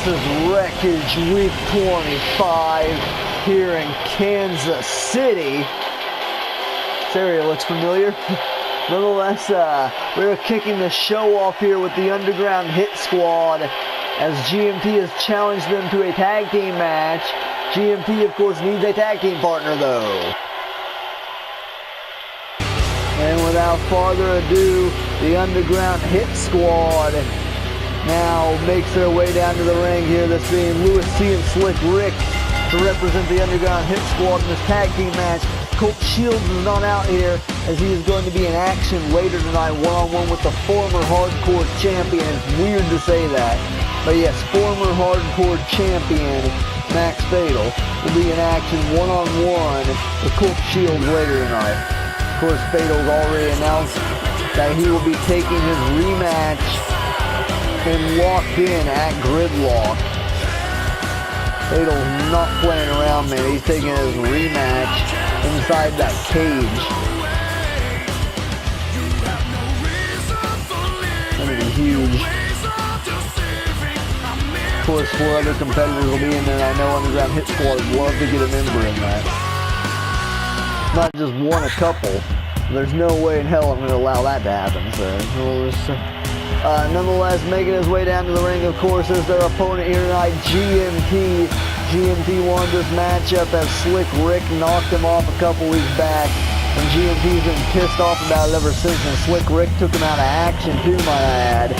This is Wreckage Week 25 here in Kansas City. This area looks familiar. Nonetheless, we're kicking the show off here with the Underground Hit Squad as GMT has challenged them to a tag team match. GMT, of course, needs a tag team partner, though. And without further ado, the Underground Hit Squad now makes their way down to the ring here. This being Louis C. and Slick Rick to represent the Underground Hit Squad in this tag team match. Colt Shields is not out here as he is going to be in action later tonight, one-on-one with the former Hardcore Champion. It's weird to say that, but yes, former Hardcore Champion Max Fatal will be in action one-on-one with Colt Shields later tonight. Of course, Fatal's already announced that he will be taking his rematch and locked in at Gridlock. Fatal's not playing around, man. He's taking his rematch inside that cage. That'll be huge. Of course, 4 other competitors will be in there. I know Underground Hit Squad would love to get a member in that. Not just one, a couple. There's no way in hell I'm going to allow that to happen. So, nonetheless, making his way down to the ring, of course, is their opponent here tonight, GMT. GMT won this matchup as Slick Rick knocked him off a couple weeks back. And GMT's been pissed off about it ever since. And Slick Rick took him out of action too, might I add.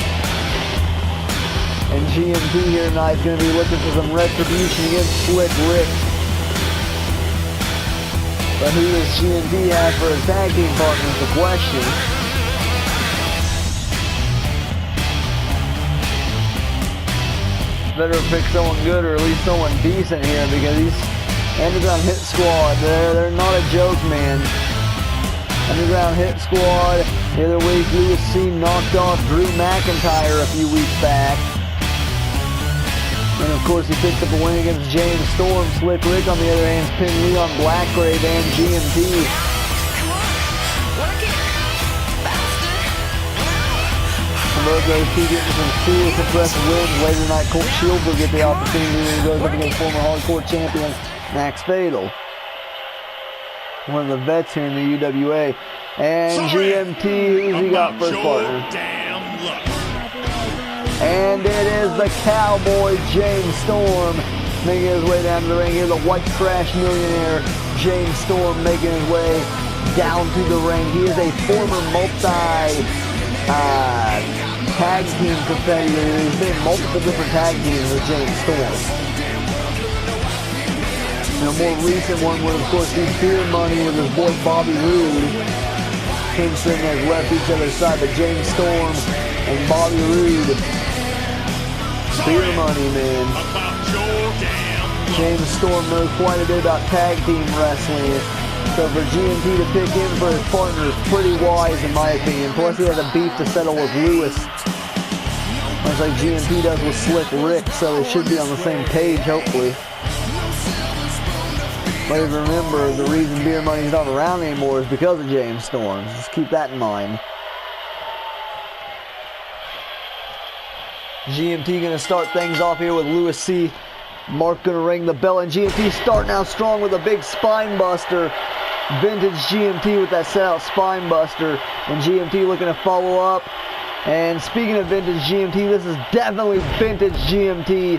And GMT here tonight is going to be looking for some retribution against Slick Rick. But who does GMT have for his tag team partner is the question. Better pick someone good or at least someone decent here because these Underground Hit Squad, they're not a joke, man. Underground Hit Squad, the other week Louis C. knocked off Drew McIntyre a few weeks back. And of course he picked up a win against James Storm. Slick Rick on the other hand pinned Leon Blackgrave and GMT. Both those two getting some serious impressive wins. Later tonight, Colt Shields will get the opportunity to go up against former Hardcore Champion Max Fatal. One of the vets here in the UWA. And GMT, who's he got first partner? And it is the Cowboy James Storm making his way down to the ring here. The white trash millionaire James Storm making his way down to the ring. He is a former tag team competitor. He's been in multiple different tag teams with James Storm. And a more recent one would of course be Beer Money with his boy Bobby Roode. Kingston has left each other's side, but James Storm and Bobby Roode. Beer Money, man. James Storm knows quite a bit about tag team wrestling. So for GMT to pick him for his partner is pretty wise in my opinion. Plus he has a beef to settle with Louis. Much like GMT does with Slick Rick, so they should be on the same page, hopefully. But remember, the reason Beer Money's not around anymore is because of James Storm. Just keep that in mind. GMT gonna start things off here with Louis C. Mark gonna ring the bell, and GMT starting out strong with a big spine buster. Vintage GMT with that set out spine buster, and GMT looking to follow up. And speaking of vintage GMT, this is definitely vintage GMT.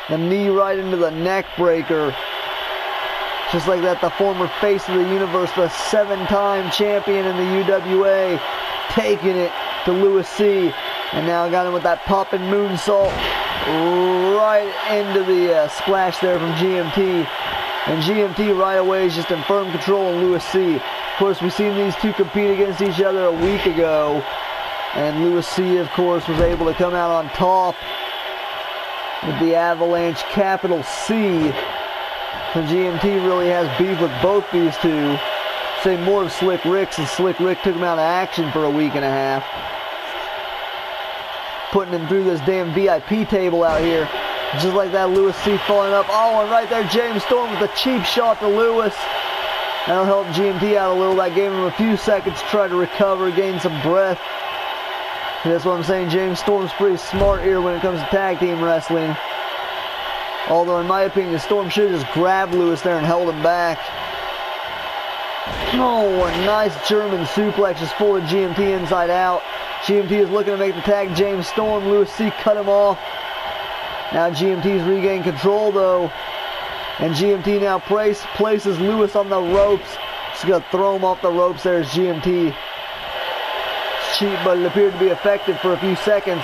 The knee right into the neck breaker. Just like that, the former face of the universe, the 7-time champion in the UWA, taking it to Louis C. And now got him with that poppin' moonsault right into the splash there from GMT. And GMT right away is just in firm control of Louis C. Of course, we've seen these two compete against each other a week ago. And Louis C, of course, was able to come out on top with the Avalanche capital C. So GMT really has beef with both these two. Say more of Slick Rick, since Slick Rick took him out of action for a week and a half. Putting him through this damn VIP table out here. Just like that, Louis C falling up. Oh, and right there, James Storm with a cheap shot to Louis. That'll help GMT out a little. That gave him a few seconds to try to recover, gain some breath. And that's what I'm saying. James Storm's pretty smart here when it comes to tag team wrestling. Although, in my opinion, Storm should have just grabbed Lewis there and held him back. Oh, a nice German suplex just folded GMT inside out. GMT is looking to make the tag. James Storm, Lewis C cut him off. Now GMT's regained control though. And GMT now places Lewis on the ropes. Just going to throw him off the ropes there as GMT. Cheap, but it appeared to be effective for a few seconds.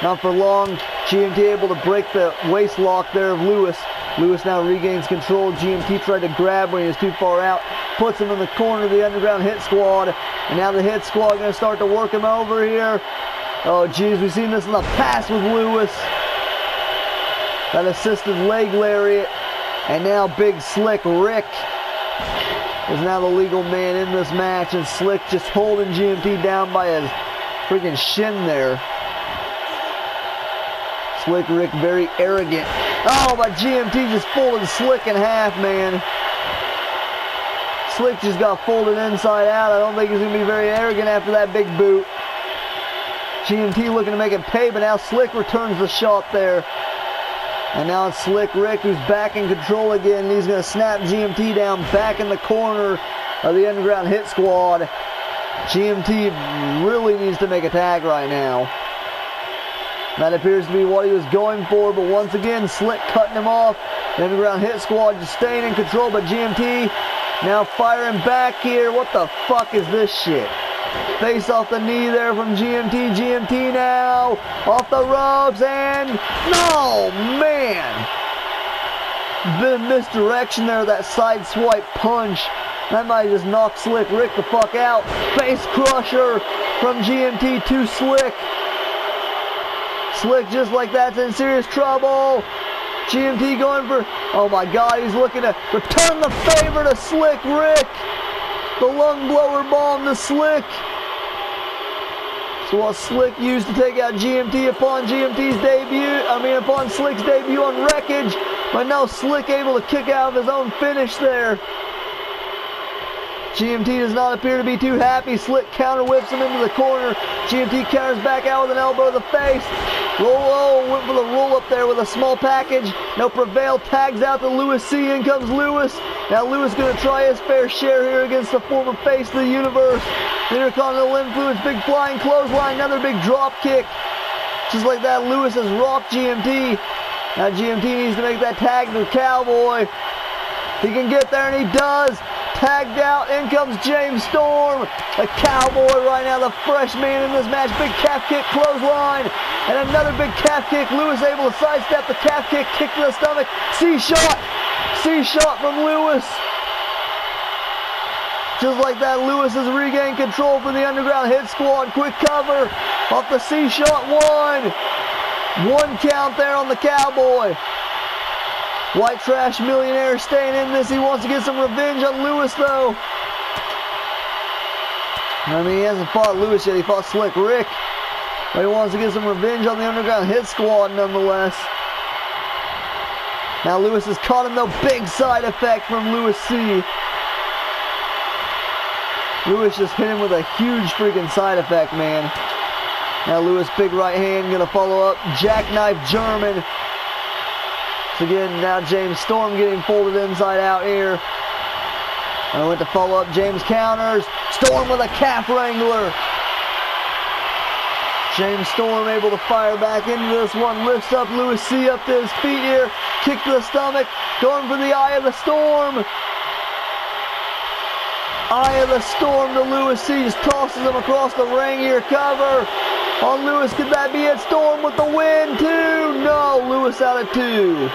Not for long. GMT able to break the waist lock there of Lewis. Lewis now regains control. GMT tried to grab when he was too far out. Puts him in the corner of the Underground Hit Squad. And now the Hit Squad going to start to work him over here. Oh, geez, we've seen this in the past with Lewis. That assisted leg lariat. And now Big Slick Rick is now the legal man in this match. And Slick just holding GMT down by his freaking shin there. Slick Rick very arrogant. Oh, but GMT just folded Slick in half, man. Slick just got folded inside out. I don't think he's going to be very arrogant after that big boot. GMT looking to make it pay, but now Slick returns the shot there. And now it's Slick Rick who's back in control again. He's going to snap GMT down back in the corner of the Underground Hit Squad. GMT really needs to make a tag right now. That appears to be what he was going for, but once again, Slick cutting him off. The Underground Hit Squad just staying in control, but GMT now firing back here. What the fuck is this shit? Face off the knee there from GMT. GMT now off the ropes, and no, man. Bit of misdirection there, that side swipe punch. That might just knock Slick Rick the fuck out. Face crusher from GMT to Slick. Slick just like that's in serious trouble. GMT going for, oh my god, he's looking to return the favor to Slick Rick. The lung blower bomb to Slick. So what Slick used to take out GMT upon upon Slick's debut on Wreckage. But now Slick able to kick out of his own finish there. GMT does not appear to be too happy. Slick counter whips him into the corner. GMT counters back out with an elbow to the face. Went for the roll up there with a small package. Now Prevail tags out to Lewis C. In comes Lewis. Now Lewis going to try his fair share here against the former face of the universe. Intercontinental Influence, big flying clothesline, another big drop kick. Just like that, Lewis has rocked GMT. Now GMT needs to make that tag to the Cowboy. He can get there, and he does. Tagged out, in comes James Storm. The Cowboy right now, the fresh man in this match. Big calf kick, clothesline, and another big calf kick. Lewis able to sidestep the calf kick, kick to the stomach. C-shot from Lewis. Just like that, Lewis has regained control for the Underground Hit Squad. Quick cover off the C-shot. One count there on the Cowboy. White Trash Millionaire staying in this. He wants to get some revenge on Lewis, though. I mean, he hasn't fought Lewis yet. He fought Slick Rick. But he wants to get some revenge on the Underground Hit Squad, nonetheless. Now Lewis has caught him, though. Big side effect from Lewis C. Lewis just hit him with a huge freaking side effect, man. Now Lewis, big right hand, going to follow up. Jackknife German. Again, now James Storm getting folded inside out here. And went to follow up. James counters. Storm with a calf wrangler. James Storm able to fire back into this one. Lifts up Lewis C up to his feet here. Kick to the stomach. Going for the Eye of the Storm. Eye of the Storm to Lewis C. Just tosses him across the ring here. Cover on Lewis. Could that be it? Storm with the win too. No, Lewis out of 2.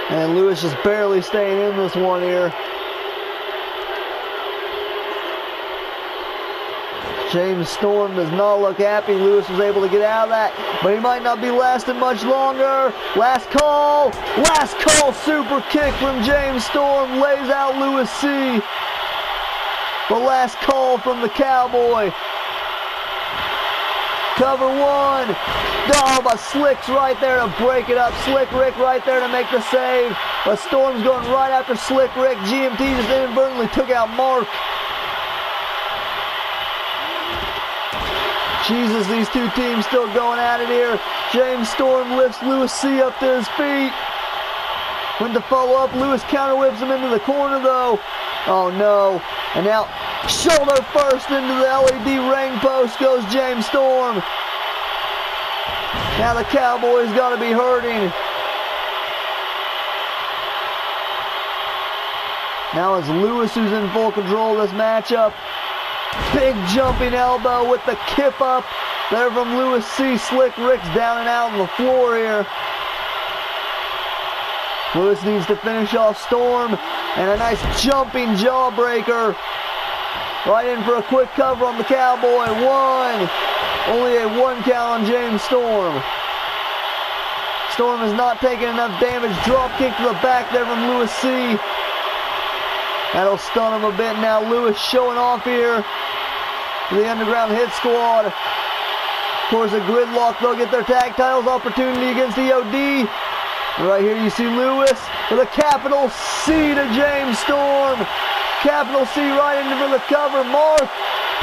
And Lewis just barely staying in this one here. James Storm does not look happy. Lewis was able to get out of that, but he might not be lasting much longer. Last call super kick from James Storm. Lays out Lewis C. The last call from the Cowboy. Cover 1. Oh, but Slick's right there to break it up. Slick Rick right there to make the save. But Storm's going right after Slick Rick. GMT just inadvertently took out Mark. Jesus, these two teams still going at it here. James Storm lifts Louis C. up to his feet. Went to follow up. Louis counter whips him into the corner though. Oh no. And now shoulder first into the LED ring post goes James Storm. Now the Cowboy's got to be hurting. Now it's Louis who's in full control of this matchup. Big jumping elbow with the kip up there from Louis C. Slick Rick's down and out on the floor here. Louis needs to finish off Storm, and a nice jumping jawbreaker. Right in for a quick cover on the Cowboy. One. Only a 1 count on James Storm. Storm is not taking enough damage. Drop kick to the back there from Louis C. That'll stun him a bit now. Louis showing off here to the Underground Hit Squad. Of course, a gridlock. They'll get their tag titles opportunity against EOD. Right here you see Louis with a capital C to James Storm. Capital C right into for the cover. Mark,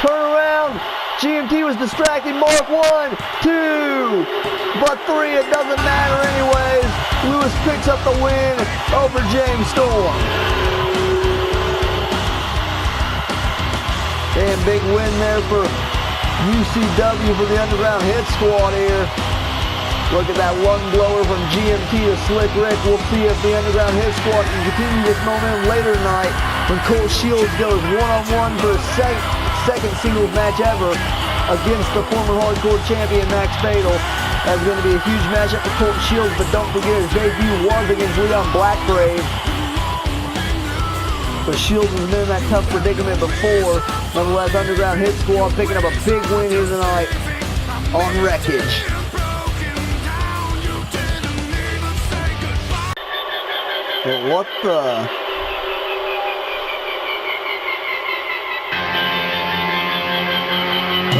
turn around. GMT was distracting. Mark 1, 2, but 3. It doesn't matter anyways. Louis picks up the win over James Storm. Damn big win there for UCW for the Underground Hit Squad here. Look at that lung blower from GMT to Slick Rick. We'll see if the Underground Hit Squad can continue this momentum later tonight when Colt Shields goes one-on-one for his second singles match ever against the former Hardcore Champion Max Fatal. That's going to be a huge matchup for Colt Shields, but don't forget his debut was against Leon Blackgrave. But Shields has been in that tough predicament before. Nonetheless, Underground Hit Squad picking up a big win here tonight on Wreckage. But what the...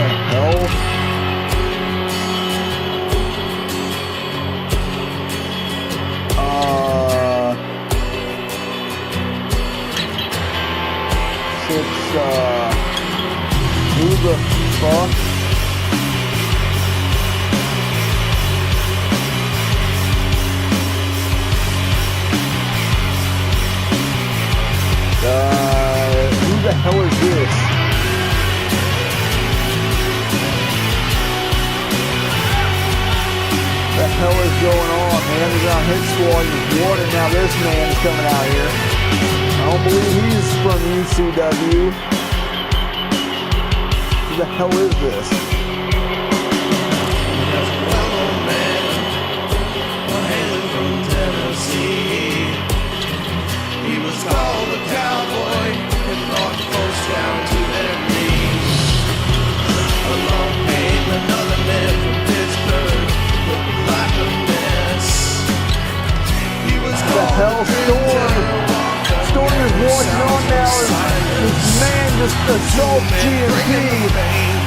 hell? Who the fuck? Who the hell is this? The hell is going on, man? Underground Hit Squad is water. Now this man is coming out here. I don't believe he's from UCW. Who the hell is this? He was called a cowboy and brought folks down to their knees. Along came another man from Pittsburgh, looking like a mess. He was What the hell, Storm? Storm is watching on now as this man just assaults GMT.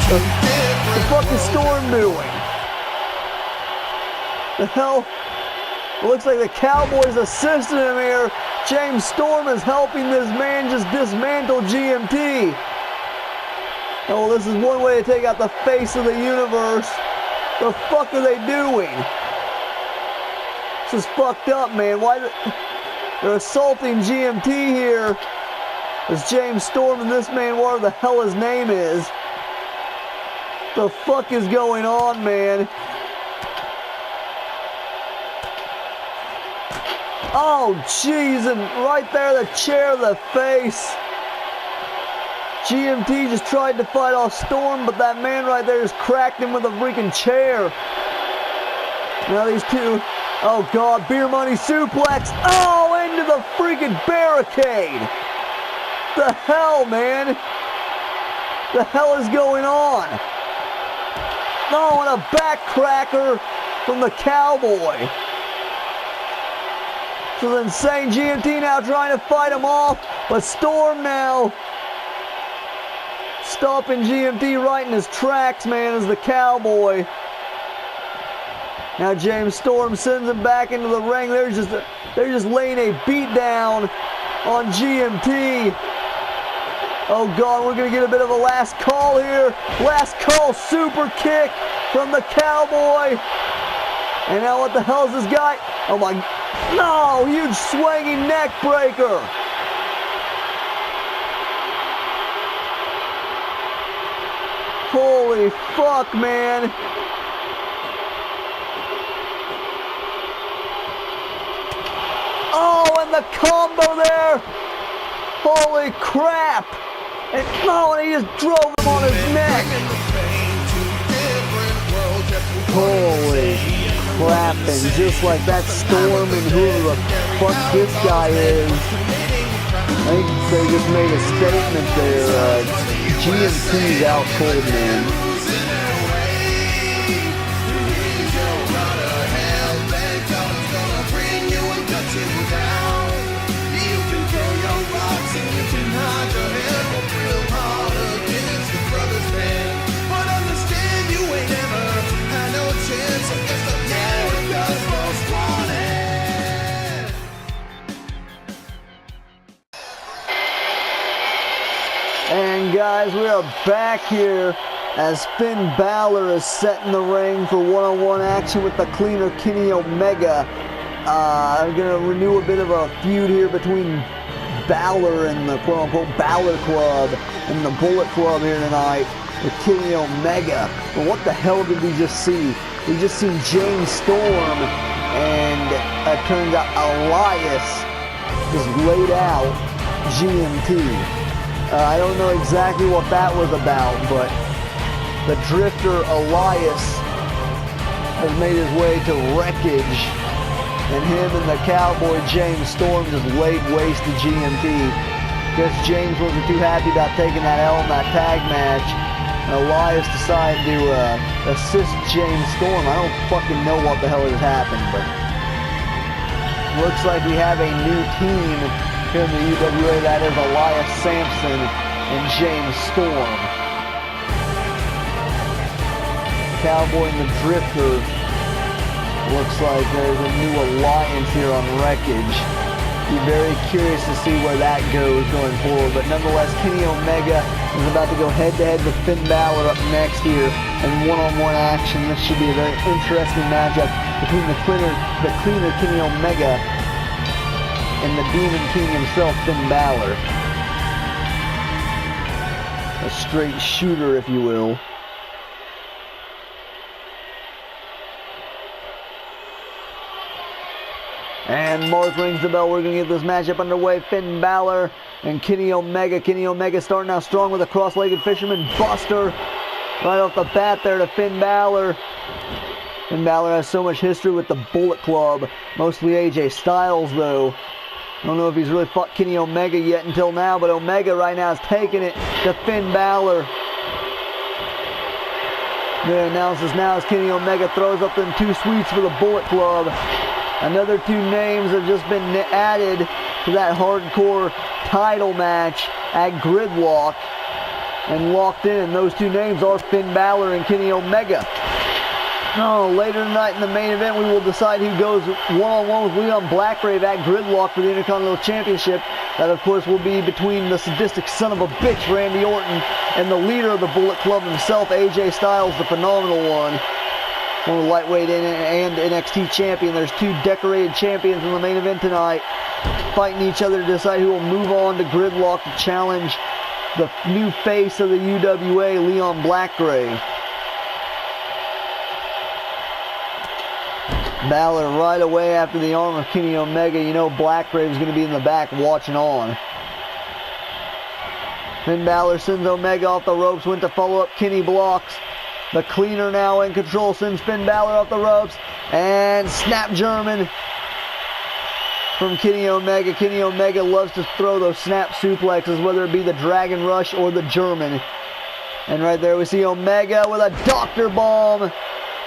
The fuck is Storm doing? The hell? It looks like the Cowboys assisted him here. James Storm is helping this man just dismantle GMT. Oh, this is one way to take out the face of the universe. The fuck are they doing? This is fucked up, man. Why? They're assaulting GMT here. It's James Storm and this man, whatever the hell his name is. The fuck is going on, man? Oh, jeez, and right there, the chair to the face. GMT just tried to fight off Storm, but that man right there just cracked him with a freaking chair. Now these two, oh God, beer money suplex. Oh, into the freaking barricade. The hell, man? The hell is going on? Oh, and a backcracker from the Cowboy. This is insane. GMT now trying to fight him off, but Storm now stopping GMT right in his tracks, man, as the Cowboy. Now James Storm sends him back into the ring. They're just laying a beat down on GMT. Oh God, we're going to get a bit of a last call here. Last call super kick from the Cowboy. And now what the hell is this guy? Oh my, no, huge swinging neck breaker. Holy fuck, man. Oh, and the combo there. Holy crap. And no, and he just drove him on his neck. Holy crap, and just like that Storm and whoever the fuck this guy is. I think they just made a statement there. GMC's out cold, man. And guys, we are back here as Finn Balor is set in the ring for one-on-one action with the cleaner Kenny Omega. I'm going to renew a bit of a feud here between Balor and the quote-unquote Balor Club and the Bullet Club here tonight with Kenny Omega. But what the hell did we just see? We just seen James Storm and it turns out Elias just laid out GMT. I don't know exactly what that was about, but the Drifter Elias has made his way to Wreckage, and him and the Cowboy James Storm just laid waste to GMT. Guess James wasn't too happy about taking that L in that tag match, and Elias decided to assist James Storm. I don't fucking know what the hell has happened, but looks like we have a new team here in the UWA. That is Elias Sampson and James Storm. Cowboy and the Drifter. Looks like there's a new alliance here on Wreckage. Be very curious to see where that goes going forward. But nonetheless, Kenny Omega is about to go head-to-head with Finn Balor up next here in one-on-one action. This should be a very interesting matchup between the cleaner Kenny Omega and the Demon King himself, Finn Balor. A straight shooter, if you will. And Mark rings the bell. We're going to get this matchup underway. Finn Balor and Kenny Omega. Kenny Omega starting out strong with a cross-legged fisherman buster. Right off the bat there to Finn Balor. Finn Balor has so much history with the Bullet Club. Mostly AJ Styles, though. I don't know if he's really fought Kenny Omega yet until now, but Omega right now is taking it to Finn Balor. The announces now as Kenny Omega throws up them 2 sweets for the Bullet Club. Another 2 names have just been added to that hardcore title match at Gridlock and locked in, and those 2 names are Finn Balor and Kenny Omega. No, later tonight in the main event, we will decide who goes one-on-one with Leon Blackgrave at Gridlock for the Intercontinental Championship. That, of course, will be between the sadistic son of a bitch, Randy Orton, and the leader of the Bullet Club himself, AJ Styles, the phenomenal one. One of the lightweight and NXT champion. There's 2 decorated champions in the main event tonight, fighting each other to decide who will move on to Gridlock to challenge the new face of the UWA, Leon Blackgrave. Balor right away after the arm of Kenny Omega. You know Blackgrave's going to be in the back watching on. Finn Balor sends Omega off the ropes, went to follow up. Kenny blocks. The cleaner now in control, sends Finn Balor off the ropes. And snap German from Kenny Omega. Kenny Omega loves to throw those snap suplexes, whether it be the Dragon Rush or the German. And right there we see Omega with a Dr. Bomb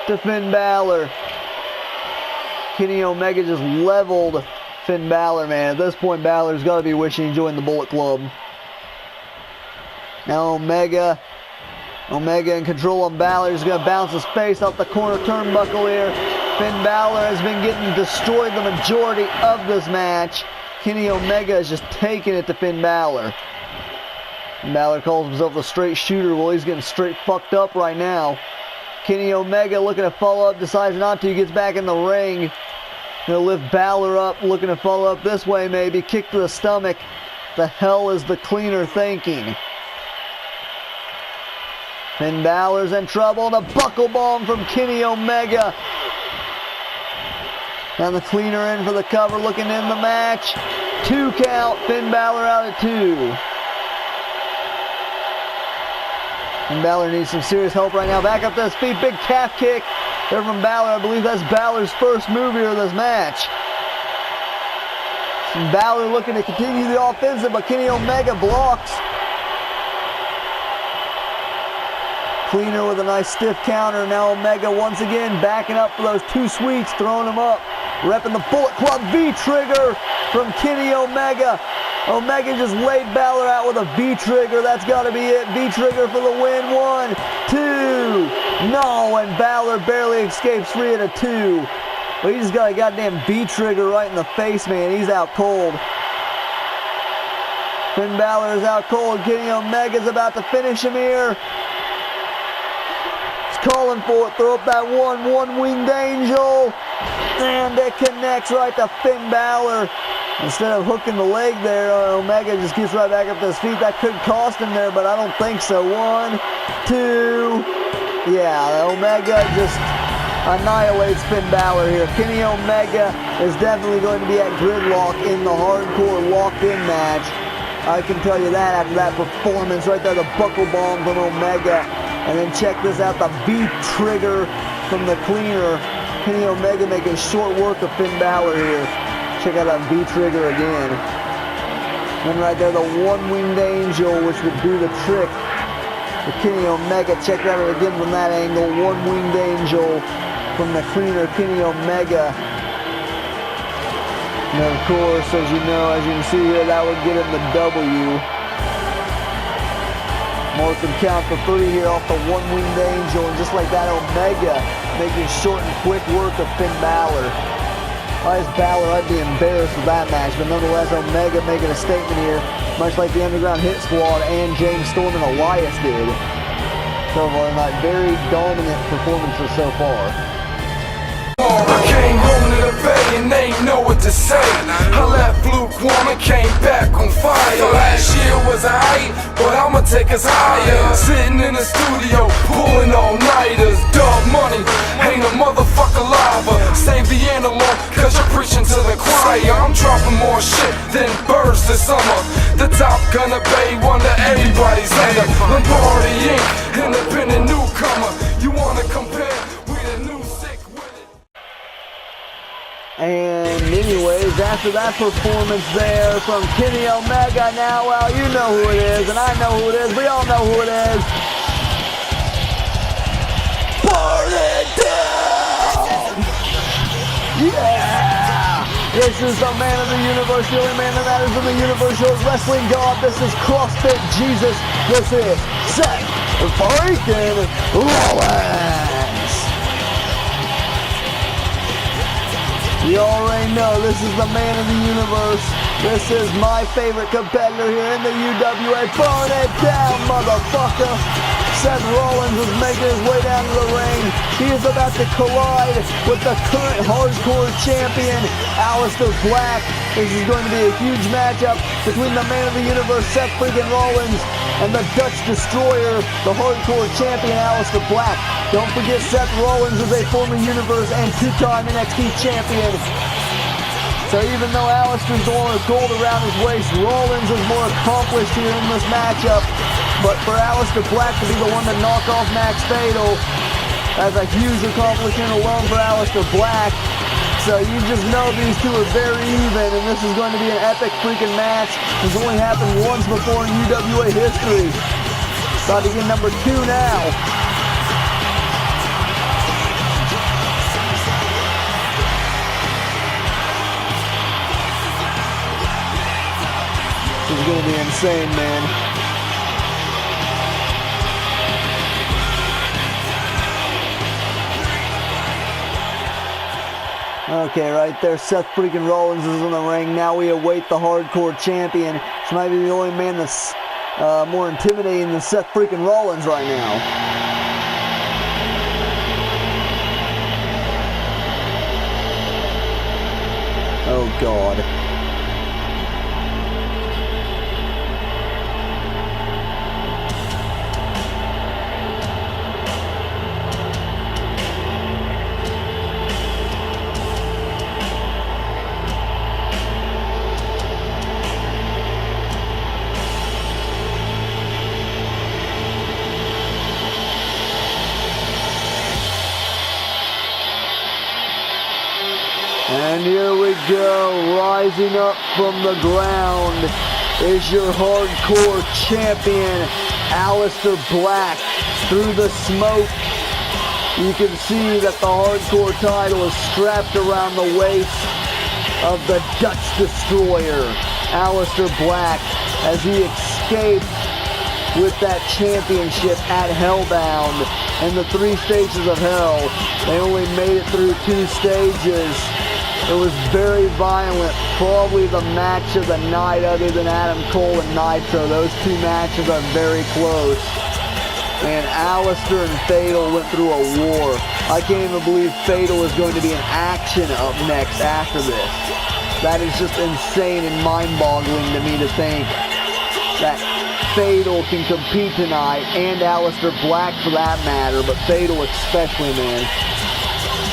to Finn Balor. Kenny Omega just leveled Finn Balor, man. At this point, Balor's got to be wishing he joined the Bullet Club. Now Omega in control on Balor. He's going to bounce his face off the corner turnbuckle here. Finn Balor has been getting destroyed the majority of this match. Kenny Omega is just taking it to Finn Balor. Balor calls himself the straight shooter. Well, he's getting straight fucked up right now. Kenny Omega looking to follow up, decides not to. He gets back in the ring. He'll lift Balor up, looking to follow up this way maybe. Kick to the stomach. The hell is the cleaner thinking? Finn Balor's in trouble. The buckle bomb from Kenny Omega. And the cleaner in for the cover, looking in the match. 2 count. Finn Balor out at 2. And Balor needs some serious help right now. Back up to his feet. Big calf kick there from Balor. I believe that's Balor's first move here of this match. And Balor looking to continue the offensive, but Kenny Omega blocks. Cleaner with a nice stiff counter. Now Omega once again backing up for those 2 sweets, throwing them up. Repping the Bullet Club V-trigger from Kenny Omega. Omega just laid Balor out with a V-trigger. That's got to be it. V-trigger for the win. 1, 2. No, and Balor barely escapes free at a 2. But he just got a goddamn V-trigger right in the face, man. He's out cold. Finn Balor is out cold. Kenny Omega's about to finish him here. He's calling for it. Throw up that one-winged angel. And it connects right to Finn Balor. Instead of hooking the leg there, Omega just gets right back up to his feet. That could cost him there, but I don't think so. 1, 2. Yeah, Omega just annihilates Finn Balor here. Kenny Omega is definitely going to be at gridlock in the hardcore locked-in match. I can tell you that after that performance right there, the buckle bomb from Omega. And then check this out, the V-trigger from the cleaner. Kenny Omega making short work of Finn Balor here. Check out that V-trigger again. And right there, the one-winged angel, which would do the trick for Kenny Omega. Check that out again from that angle. One-winged angel from the cleaner, Kenny Omega. And of course, as you know, as you can see here, that would get him the W. Markham count for 3 here off the one-winged angel. And just like that, Omega making short and quick work of Finn Balor. If I was Balor, I'd be embarrassed with that match, but nonetheless, Omega making a statement here, much like the Underground Hit Squad and James Storm and Elias did. So far, not very dominant performances so far. I came home to the bay and they ain't know what to say. I left lukewarm and came back on fire. Last year was alright, but I'ma take us higher. Sitting in the studio, pulling all-nighters. Dog money, ain't a motherfucker lava. Save the analog, cause you're preaching to the choir. I'm dropping more shit than birds this summer. The Top Gunner Bay, wonder everybody's under. Lombardi Inc., independent newcomer. You wanna compare? We the new sick with it. And anyways, after that performance there from Kenny Omega, now, well, you know who it is, and I know who it is, we all know who it is. Burn it down! Yeah! This is the man of the universe, the only man that matters in the universe, your wrestling god. This is CrossFit Jesus. This is Seth freaking Rollins. You already know this is the man of the universe. This is my favorite competitor here in the UWA. Burn it down, motherfucker. Seth Rollins is making his way down to the ring. He is about to collide with the current hardcore champion, Aleister Black. This is going to be a huge matchup between the man of the universe, Seth freaking Rollins, and the Dutch Destroyer, the hardcore champion, Aleister Black. Don't forget, Seth Rollins is a former Universe and 2-time NXT champion. So even though Aleister's the one with gold around his waist, Rollins is more accomplished here in this matchup. But for Aleister Black to be the one to knock off Max Fatal, that's a huge accomplishment alone for Aleister Black. So you just know these two are very even, and this is going to be an epic freaking match. It's only happened once before in UWA history. About to get number 2 now. This is going to be insane, man. Okay, right there, Seth freaking Rollins is in the ring. Now we await the hardcore champion. This might be the only man that's more intimidating than Seth freaking Rollins right now. Oh, God. And here we go, rising up from the ground is your Hardcore Champion, Aleister Black. Through the smoke, you can see that the Hardcore title is strapped around the waist of the Dutch Destroyer, Aleister Black, as he escaped with that championship at Hellbound and the 3 stages of hell. They only made it through 2 stages. It was very violent, probably the match of the night other than Adam Cole and Nitro. Those 2 matches are very close. And Aleister and Fatal went through a war. I can't even believe Fatal is going to be in action up next after this. That is just insane and mind-boggling to me to think that Fatal can compete tonight, and Aleister Black for that matter, but Fatal especially, man.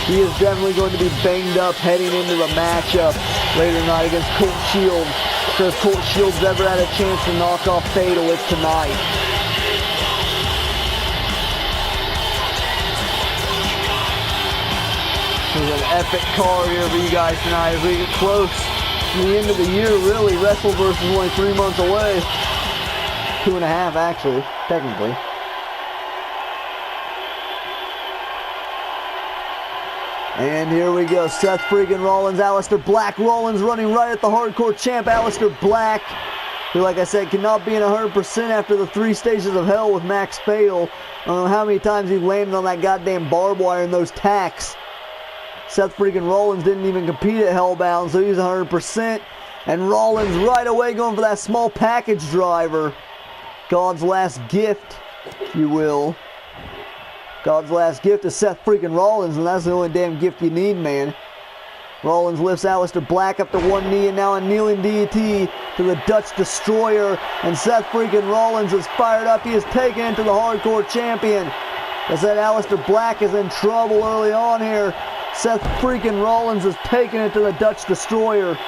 He is definitely going to be banged up heading into the matchup later tonight against Colt Shields. So if Colt Shields ever had a chance to knock off Fatal, it's tonight. There's an epic card here for you guys tonight as we get close to the end of the year, really. Wrestleverse is only 3 months away. 2.5 actually, technically. And here we go, Seth freaking Rollins, Aleister Black. Rollins running right at the Hardcore Champ, Aleister Black, who, like I said, cannot be in 100% after the 3 stages of hell with Max Fatal. I don't know how many times he landed on that goddamn barbed wire and those tacks. Seth freaking Rollins didn't even compete at Hellbound, so he's 100%. And Rollins right away going for that small package driver. God's last gift, if you will. God's last gift is Seth freaking Rollins, and that's the only damn gift you need, man. Rollins lifts Aleister Black up to one knee, and now a kneeling DDT to the Dutch Destroyer. And Seth freaking Rollins is fired up. He is taken into the Hardcore Champion. I said Aleister Black is in trouble early on here. Seth freaking Rollins is taking it to the Dutch Destroyer.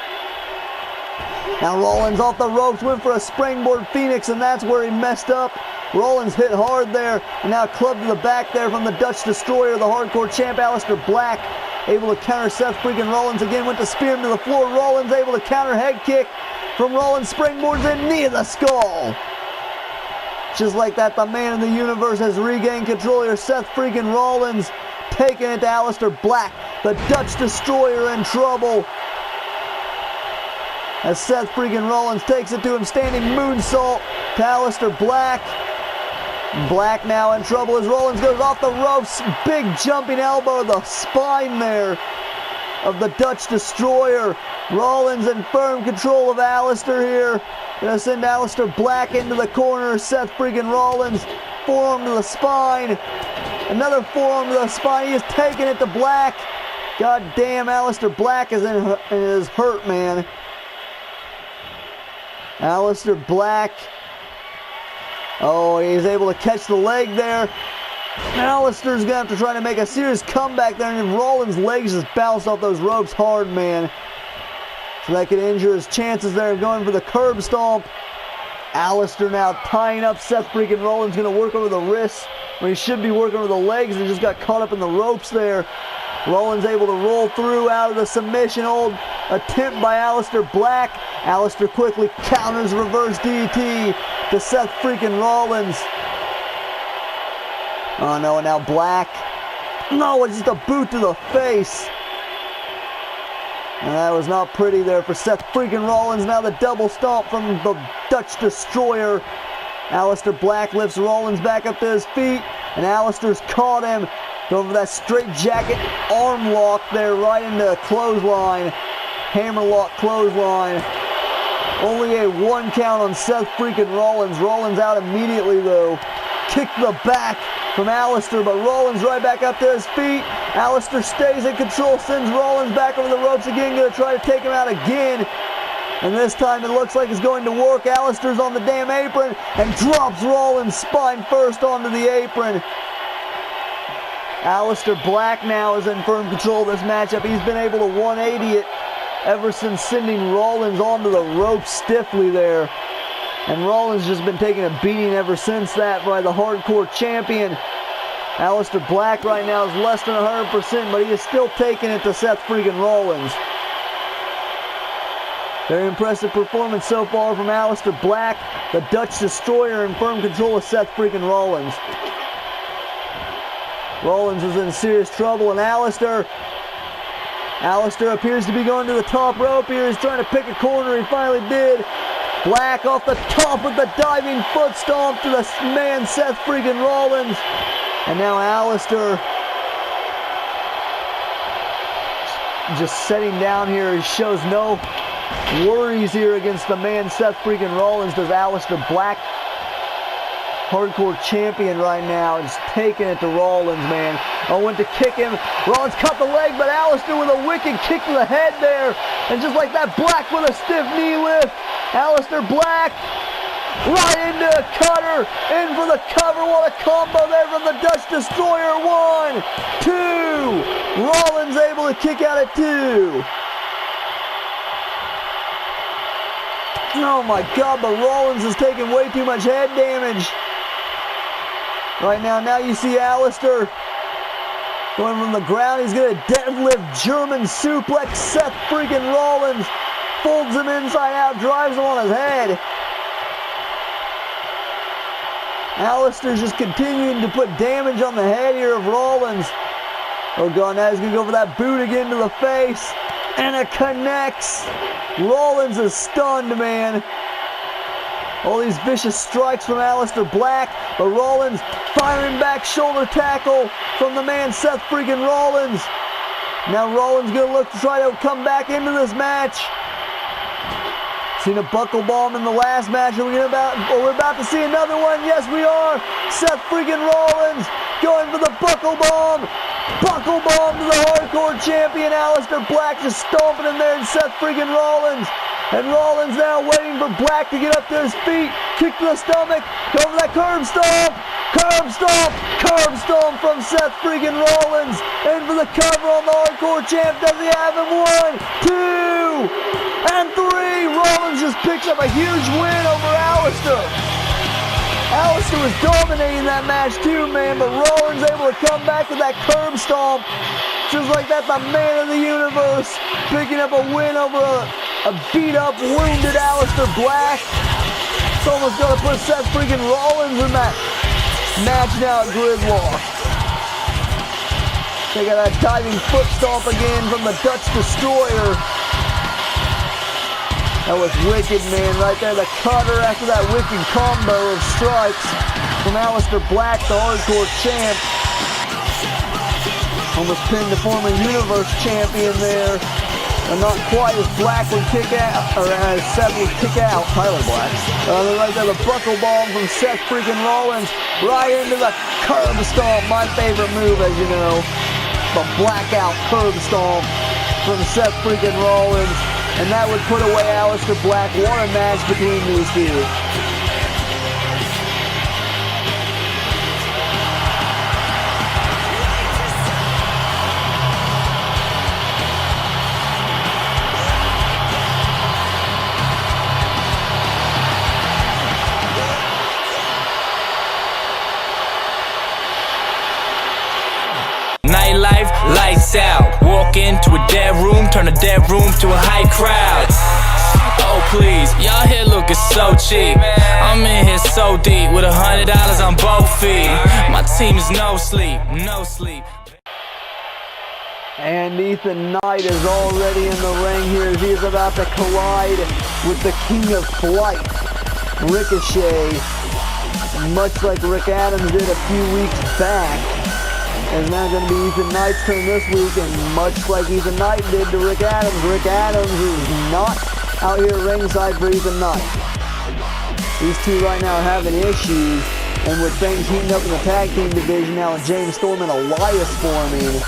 Now Rollins off the ropes, went for a springboard Phoenix, and that's where he messed up. Rollins hit hard there, and now clubbed to the back there from the Dutch Destroyer, the Hardcore Champ, Aleister Black. Able to counter Seth freaking Rollins again, went to spear him to the floor. Rollins able to counter head kick from Rollins, springboards in, knee to the skull. Just like that, the man in the universe has regained control here. Seth freaking Rollins taking it to Aleister Black. The Dutch Destroyer in trouble. As Seth freaking Rollins takes it to him, standing moonsault to Aleister Black. Black now in trouble as Rollins goes off the ropes. Big jumping elbow, the spine there of the Dutch Destroyer. Rollins in firm control of Aleister here. Gonna send Aleister Black into the corner. Seth freaking Rollins, forearm to the spine. Another forearm to the spine. He is taking it to Black. God damn, Aleister Black is hurt, man. Aleister Black. Oh, he's able to catch the leg there. Aleister's going to have to try to make a serious comeback there, and Rollins' legs just bounced off those ropes hard, man. So that could injure his chances there of going for the curb stomp. Aleister now tying up Seth freaking Rollins, going to work over the wrists when he should be working over the legs, and just got caught up in the ropes there. Rollins able to roll through out of the submission hold attempt by Aleister Black. Aleister quickly counters reverse DDT to Seth freaking Rollins. Oh no, and now Black. No, it's just a boot to the face. And that was not pretty there for Seth freaking Rollins. Now the double stomp from the Dutch Destroyer. Aleister Black lifts Rollins back up to his feet, and Aleister's caught him. Going for that straight jacket arm lock there right into a clothesline. Hammerlock clothesline. Only a 1 count on Seth freaking Rollins. Rollins out immediately though. Kick to the back from Aleister, but Rollins right back up to his feet. Aleister stays in control, sends Rollins back over the ropes again, gonna try to take him out again. And this time it looks like it's going to work. Aleister's on the damn apron and drops Rollins spine first onto the apron. Aleister Black now is in firm control of this matchup. He's been able to 180 it ever since sending Rollins onto the ropes stiffly there. And Rollins just been taking a beating ever since that by the Hardcore Champion. Aleister Black right now is less than 100%, but he is still taking it to Seth freaking Rollins. Very impressive performance so far from Aleister Black, the Dutch Destroyer, in firm control of Seth freaking Rollins. Rollins is in serious trouble, and Aleister appears to be going to the top rope here. He's trying to pick a corner. He finally did. Black off the top with the diving foot stomp to the man Seth freaking Rollins. And now Aleister just sitting down here. He shows no worries here against the man Seth freaking Rollins. Does Aleister Black, Hardcore Champion right now, just taking it to Rollins, man. Went to kick him. Rollins cut the leg, but Aleister with a wicked kick to the head there. And just like that, Black with a stiff knee lift. Aleister Black right into a cutter. In for the cover. What a combo there from the Dutch Destroyer. 1, 2. Rollins able to kick out at 2. Oh my God, but Rollins is taking way too much head damage right now. Now you see Aleister going from the ground. He's going to deadlift German suplex Seth freaking Rollins. Folds him inside out, drives him on his head. Aleister's just continuing to put damage on the head here of Rollins. Oh God, now he's going to go for that boot again to the face. And it connects. Rollins is stunned, man. All these vicious strikes from Aleister Black, but Rollins firing back shoulder tackle from the man Seth freaking Rollins. Now Rollins gonna look to try to come back into this match. Seen a buckle bomb in the last match. We're about to see another one. Yes, we are. Seth freaking Rollins going for the buckle bomb. Buckle bomb to the Hardcore Champion. Aleister Black just stomping in there, and Seth freaking Rollins. And Rollins now waiting for Black to get up to his feet. Kick to the stomach. Go for that curb stomp. Curb stomp. Curb stomp from Seth freaking Rollins. In for the cover on the Hardcore Champ. Does he have him? 1, 2, and 3. Rollins just picks up a huge win over Aleister. Aleister was dominating that match too, man, but Rollins able to come back with that curb stomp. Just like that, the man of the universe picking up a win over a beat-up, wounded Aleister Black. It's almost going to put Seth freaking Rollins in that match now at Gridlock. They got that diving foot stomp again from the Dutch Destroyer. That was wicked, man, right there. The cutter after that wicked combo of strikes from Aleister Black, the Hardcore Champ. Almost pinned the former Universe Champion there. And not quite as Black would kick out, or as Seth would kick out, Tyler Black. Right there, the buckle bomb from Seth freaking Rollins. Right into the curb stomp, my favorite move, as you know. The blackout curb stomp from Seth freaking Rollins. And that would put away Aleister Black. What a match between these two. Nightlife, lights out. Walk into a dead room, turn a dead room to a high crowd. Oh please, y'all here looking so cheap. I'm in here so deep with $100 on both feet. My team is no sleep, no sleep. And Ethan Knight is already in the ring here as he is about to collide with the King of Flight, Ricochet, much like Rick Adams did a few weeks back. And it's now going to be Ethan Knight's turn this week, and much like Ethan Knight did to Rick Adams is not out here ringside for Ethan Knight. These two right now are having issues, and with things heating up in the tag team division now with James Storm and Elias forming,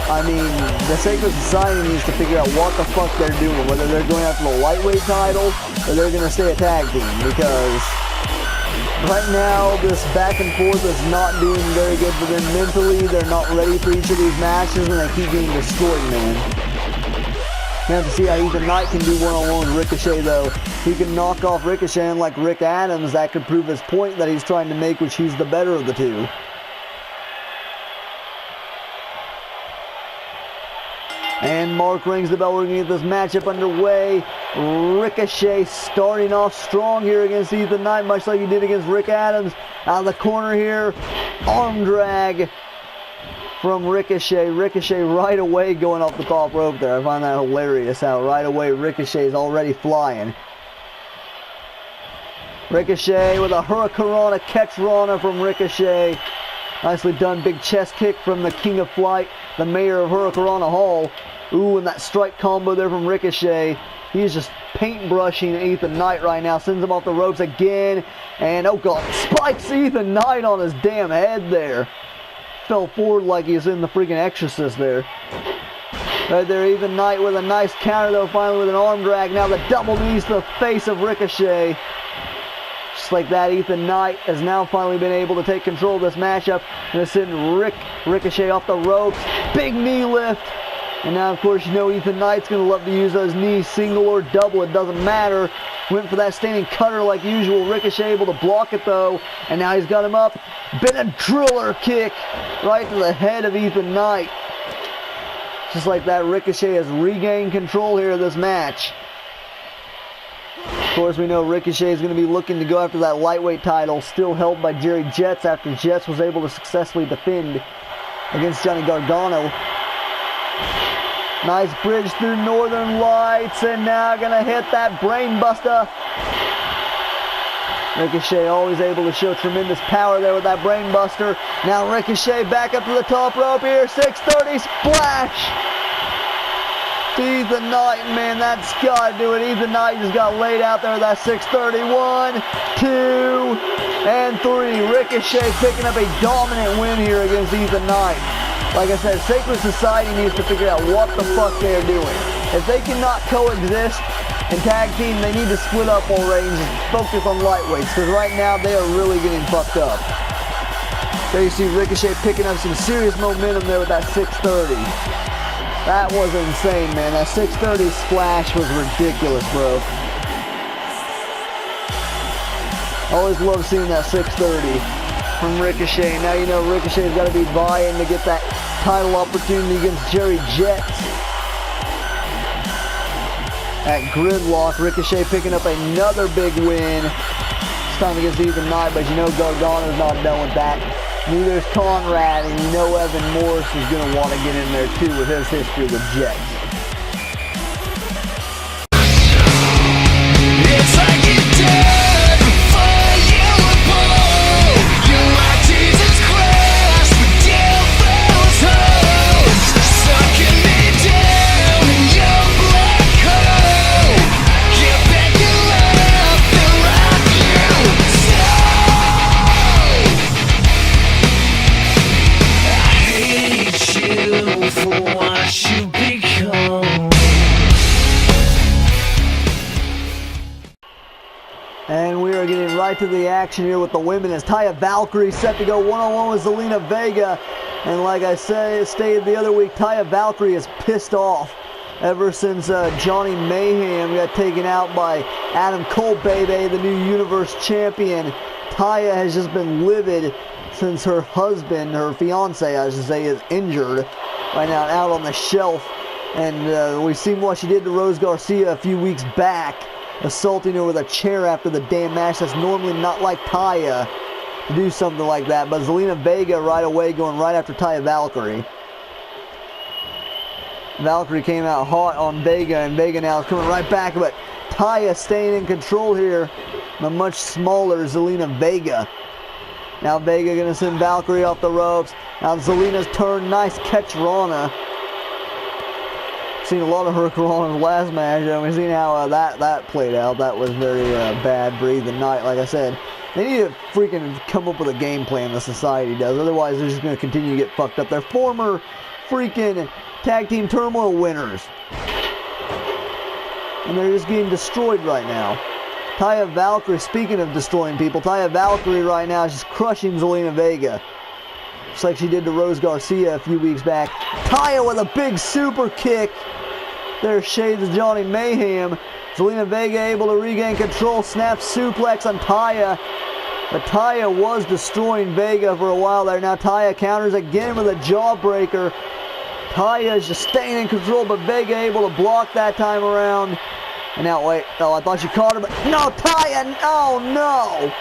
I mean, the Sacred Society needs to figure out what the fuck they're doing, whether they're going after the lightweight title or they're going to stay a tag team, because right now this back and forth is not doing very good for them mentally. They're not ready for each of these matches, and they keep getting destroyed, man. You have to see how Ethan Knight can do one-on-one with Ricochet, though. He can knock off Ricochet, and like Rick Adams, that could prove his point that he's trying to make, which he's the better of the two. And Mark rings the bell. We're going to get this matchup underway. Ricochet starting off strong here against Ethan Knight, much like he did against Rick Adams. Out of the corner here, arm drag from Ricochet. Ricochet right away going off the top rope there. I find that hilarious how right away Ricochet is already flying. Ricochet with a Hurricanrana, catch Rana from Ricochet. Nicely done, big chest kick from the King of Flight, the mayor of Hurricanrana Hall. Ooh, and that strike combo there from Ricochet. He's just paintbrushing Ethan Knight right now. Sends him off the ropes again. And, oh God, spikes Ethan Knight on his damn head there. Fell forward like he's in the freaking Exorcist there. Right there, Ethan Knight with a nice counter though, finally with an arm drag. Now the double knees to the face of Ricochet. Just like that, Ethan Knight has now finally been able to take control of this matchup. And it's sending Ricochet off the ropes. Big knee lift. And now, of course, you know Ethan Knight's going to love to use those knees, single or double. It doesn't matter. Went for that standing cutter like usual. Ricochet able to block it, though. And now he's got him up. Been a driller kick right to the head of Ethan Knight. Just like that, Ricochet has regained control here of this match. Of course, we know Ricochet is going to be looking to go after that lightweight title, still held by Jerry Jets after Jets was able to successfully defend against Johnny Gargano. Nice bridge through Northern Lights, and now gonna hit that brain buster. Ricochet always able to show tremendous power there with that brain buster. Now Ricochet back up to the top rope here. 630 splash to Ethan Knight, man, that's gotta do it. Ethan Knight just got laid out there with that 631, 2, and 3. Ricochet picking up a dominant win here against Ethan Knight. Like I said, Sacred Society needs to figure out what the fuck they're doing. If they cannot coexist and tag team, they need to split up already and just focus on lightweights, because right now they are really getting fucked up. There you see Ricochet picking up some serious momentum there with that 630. That was insane, man. That 630 splash was ridiculous, bro. Always love seeing that 630 from Ricochet. Now you know Ricochet's got to be vying to get that title opportunity against Jerry Jets. At Gridlock, Ricochet picking up another big win. This time against Ethan Knight, but you know Gargano's not done with that. Neither is Conrad, and you know Evan Morris is going to want to get in there too with his history with Jets. It's like you died before you were born. You're like Jesus Christ with devil's hose, sucking me down in your black hole. You bet your love to rock you so. I hate you for what you become. And we are getting right to the action here with the women as Taya Valkyrie set to go one-on-one with Zelina Vega. And like I stated the other week, Taya Valkyrie is pissed off ever since Johnny Mayhem got taken out by Adam Cole, baby, the new Universe Champion. Taya has just been livid since her husband, her fiance, I should say, is injured right now, out on the shelf. And we've seen what she did to Rose Garcia a few weeks back, assaulting her with a chair after the damn match. That's normally not like Taya to do something like that. But Zelina Vega right away going right after Taya Valkyrie. Valkyrie came out hot on Vega, and Vega now is coming right back. But Taya staying in control here. The much smaller Zelina Vega. Now Vega going to send Valkyrie off the ropes. Now Zelina's turn. Nice catch Rana. seen a lot of Hurricane in the last match. We've seen how that played out. That was very bad breathing night. Like I said, they need to freaking come up with a game plan, the society does. Otherwise, they're just going to continue to get fucked up. They're former freaking tag team turmoil winners. And they're just getting destroyed right now. Taya Valkyrie, speaking of destroying people, Taya Valkyrie right now is just crushing Zelina Vega. Just like she did to Rose Garcia a few weeks back. Taya with a big super kick. There's shades of Johnny Mayhem. Zelina Vega able to regain control. Snap suplex on Taya. But Taya was destroying Vega for a while there. Now Taya counters again with a jawbreaker. Taya is just staying in control, but Vega able to block that time around. And now, wait. Oh, I thought she caught her, but no, Taya. Oh, no.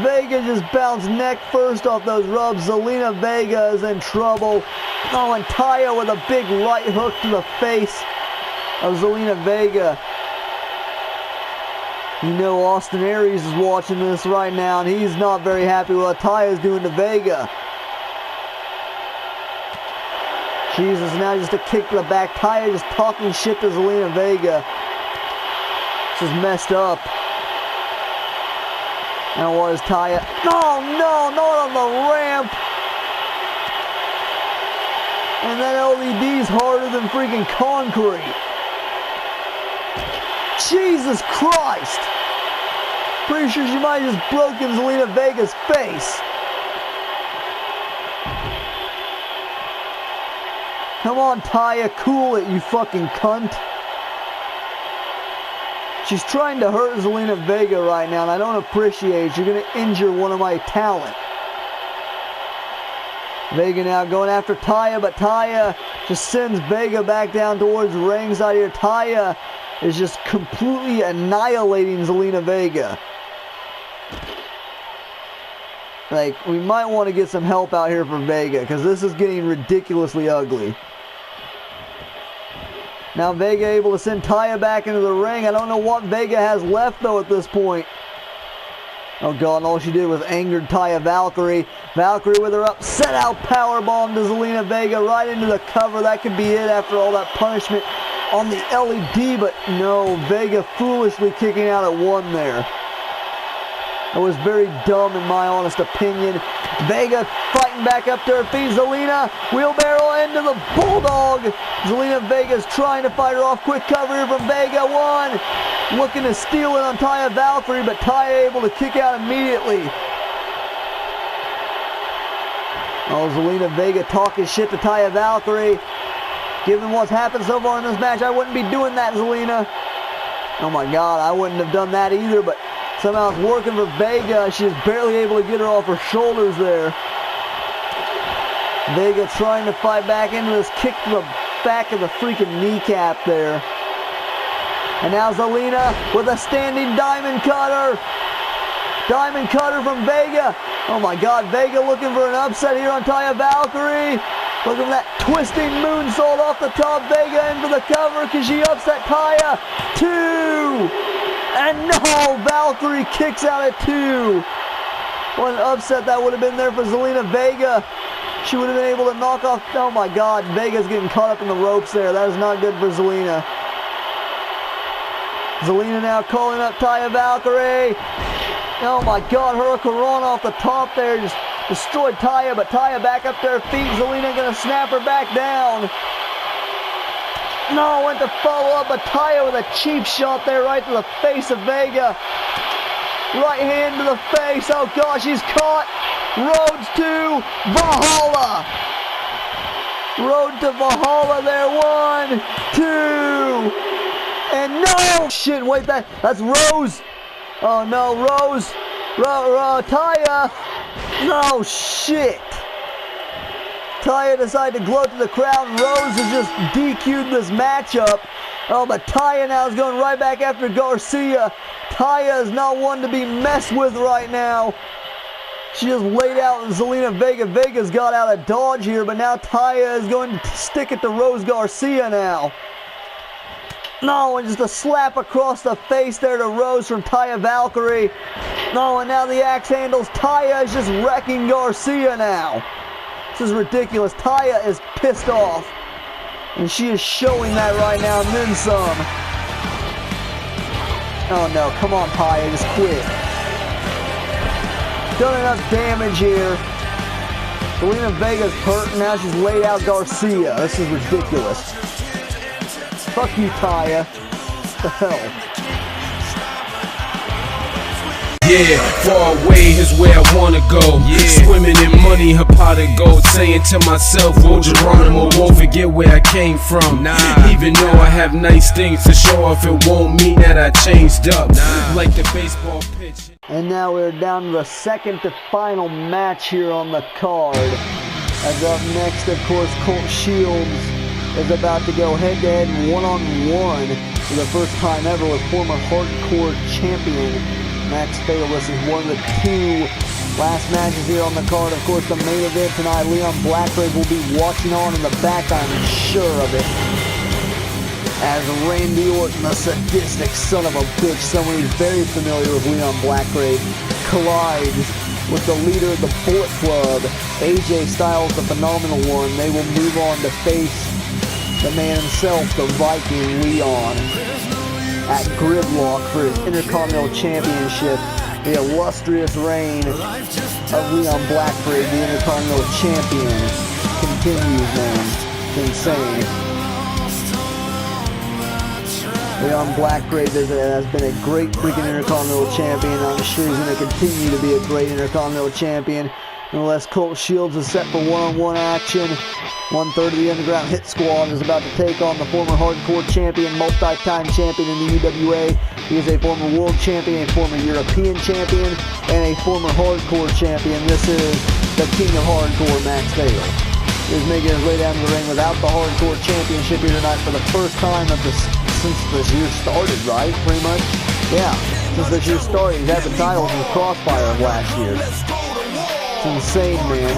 Vega just bounced neck first off those rubs. Zelina Vega is in trouble. Oh, and Taya with a big right hook to the face of Zelina Vega. You know Austin Aries is watching this right now, and he's not very happy with what Taya's doing to Vega. Jesus, now just a kick to the back. Taya just talking shit to Zelina Vega. This is messed up. Now what is Taya? No, not on the ramp. And that LED's harder than freaking concrete. Jesus Christ. Pretty sure she might have just broken Zelina Vega's face. Come on, Taya, cool it, you fucking cunt. She's trying to hurt Zelina Vega right now, and I don't appreciate it. You're going to injure one of my talent. Vega now going after Taya, but Taya just sends Vega back down towards the ringside here. Taya is just completely annihilating Zelina Vega. Like, we might want to get some help out here for Vega, because this is getting ridiculously ugly. Now Vega able to send Taya back into the ring. I don't know what Vega has left though at this point. Oh god, and all she did was angered Taya Valkyrie. Valkyrie with her upset out powerbomb to Zelina Vega right into the cover. That could be it after all that punishment on the LED, but no, Vega foolishly kicking out at one there. It was very dumb in my honest opinion. Vega fighting back up to her feet. Zelina, wheelbarrow into the Bulldog. Zelina Vega's trying to fight her off. Quick cover here from Vega. One. Looking to steal it on Taya Valkyrie, but Taya able to kick out immediately. Oh, Zelina Vega talking shit to Taya Valkyrie. Given what's happened so far in this match, I wouldn't be doing that, Zelina. Oh my god, I wouldn't have done that either, but somehow it's working for Vega. She's barely able to get her off her shoulders there. Vega trying to fight back into this kick to the back of the freaking kneecap there. And now Zelina with a standing diamond cutter. Diamond cutter from Vega. Oh my god, Vega looking for an upset here on Taya Valkyrie. Looking for that twisting moonsault off the top. Vega in for the cover because she upset Taya. 2. And no, Valkyrie kicks out at 2. What an upset that would have been there for Zelina Vega. She would have been able to knock off. Oh my god, Vega's getting caught up in the ropes there. That is not good for Zelina. Zelina now calling up Taya Valkyrie. Oh my god, Hurricane off the top there. Just destroyed Taya, but Taya back up to her feet. Zelina gonna snap her back down. No, went to follow up, but Taya with a cheap shot there right to the face of Vega. Right hand to the face. Oh gosh, she's caught. Road to Valhalla. Road to Valhalla there. 1, 2, and no! Shit, wait, that's Rose. Oh no, Rose. Taya. No, shit. Taya decided to gloat to the crowd. Rose has just DQ'd this matchup. Oh, but Taya now is going right back after Garcia. Taya is not one to be messed with right now. She just laid out Zelina Vega. Vega's got out of dodge here, but now Taya is going to stick it to Rose Garcia now. No, and just a slap across the face there to Rose from Taya Valkyrie. No, and now the axe handles. Taya is just wrecking Garcia now. This is ridiculous. Taya is pissed off. And she is showing that right now, and then some. Oh no, come on, Paya, just quit. Done enough damage here. Zelina Vega's hurt, and now she's laid out Garcia. This is ridiculous. Fuck you, Taya. What the hell? Yeah, far away is where I wanna go. Yeah. Swimming in money, her pot of gold. Saying to myself, oh Geronimo, won't forget where I came from. Nah. Even though I have nice things to show off, it won't mean that I changed up. Nah. Like the baseball pitch. And now we're down to the second to final match here on the card. As up next, of course, Colt Shields is about to go head-to-head one-on-one for the first time ever with former Hardcore Champion Max Fatal. This is one of the two last matches here on the card. Of course, the main event tonight, Leon Blackgrave will be watching on in the back, I'm sure of it. As Randy Orton, the sadistic son of a bitch, someone who's very familiar with Leon Blackgrave, collides with the leader of the Bullet Club, AJ Styles, the Phenomenal One. They will move on to face the man himself, the Viking Leon, at Gridlock for his Intercontinental Championship. The illustrious reign of Leon Blackgrave, the Intercontinental Champion, continues, man. It's insane. Leon Blackgrave has been a great freaking Intercontinental Champion. I'm sure he's going to continue to be a great Intercontinental Champion. Unless Colt Shields is set for one-on-one action. 1/3 of the Underground Hit Squad is about to take on the former Hardcore Champion, multi-time champion in the UWA. He is a former World Champion, a former European Champion, and a former Hardcore Champion. This is the King of Hardcore, Max Fatal. He's making his way down to the ring without the Hardcore Championship here tonight for the first time since this year started, right? Pretty much? Yeah, since this year started. He's had the titles in the crossfire of last year. It's insane, man.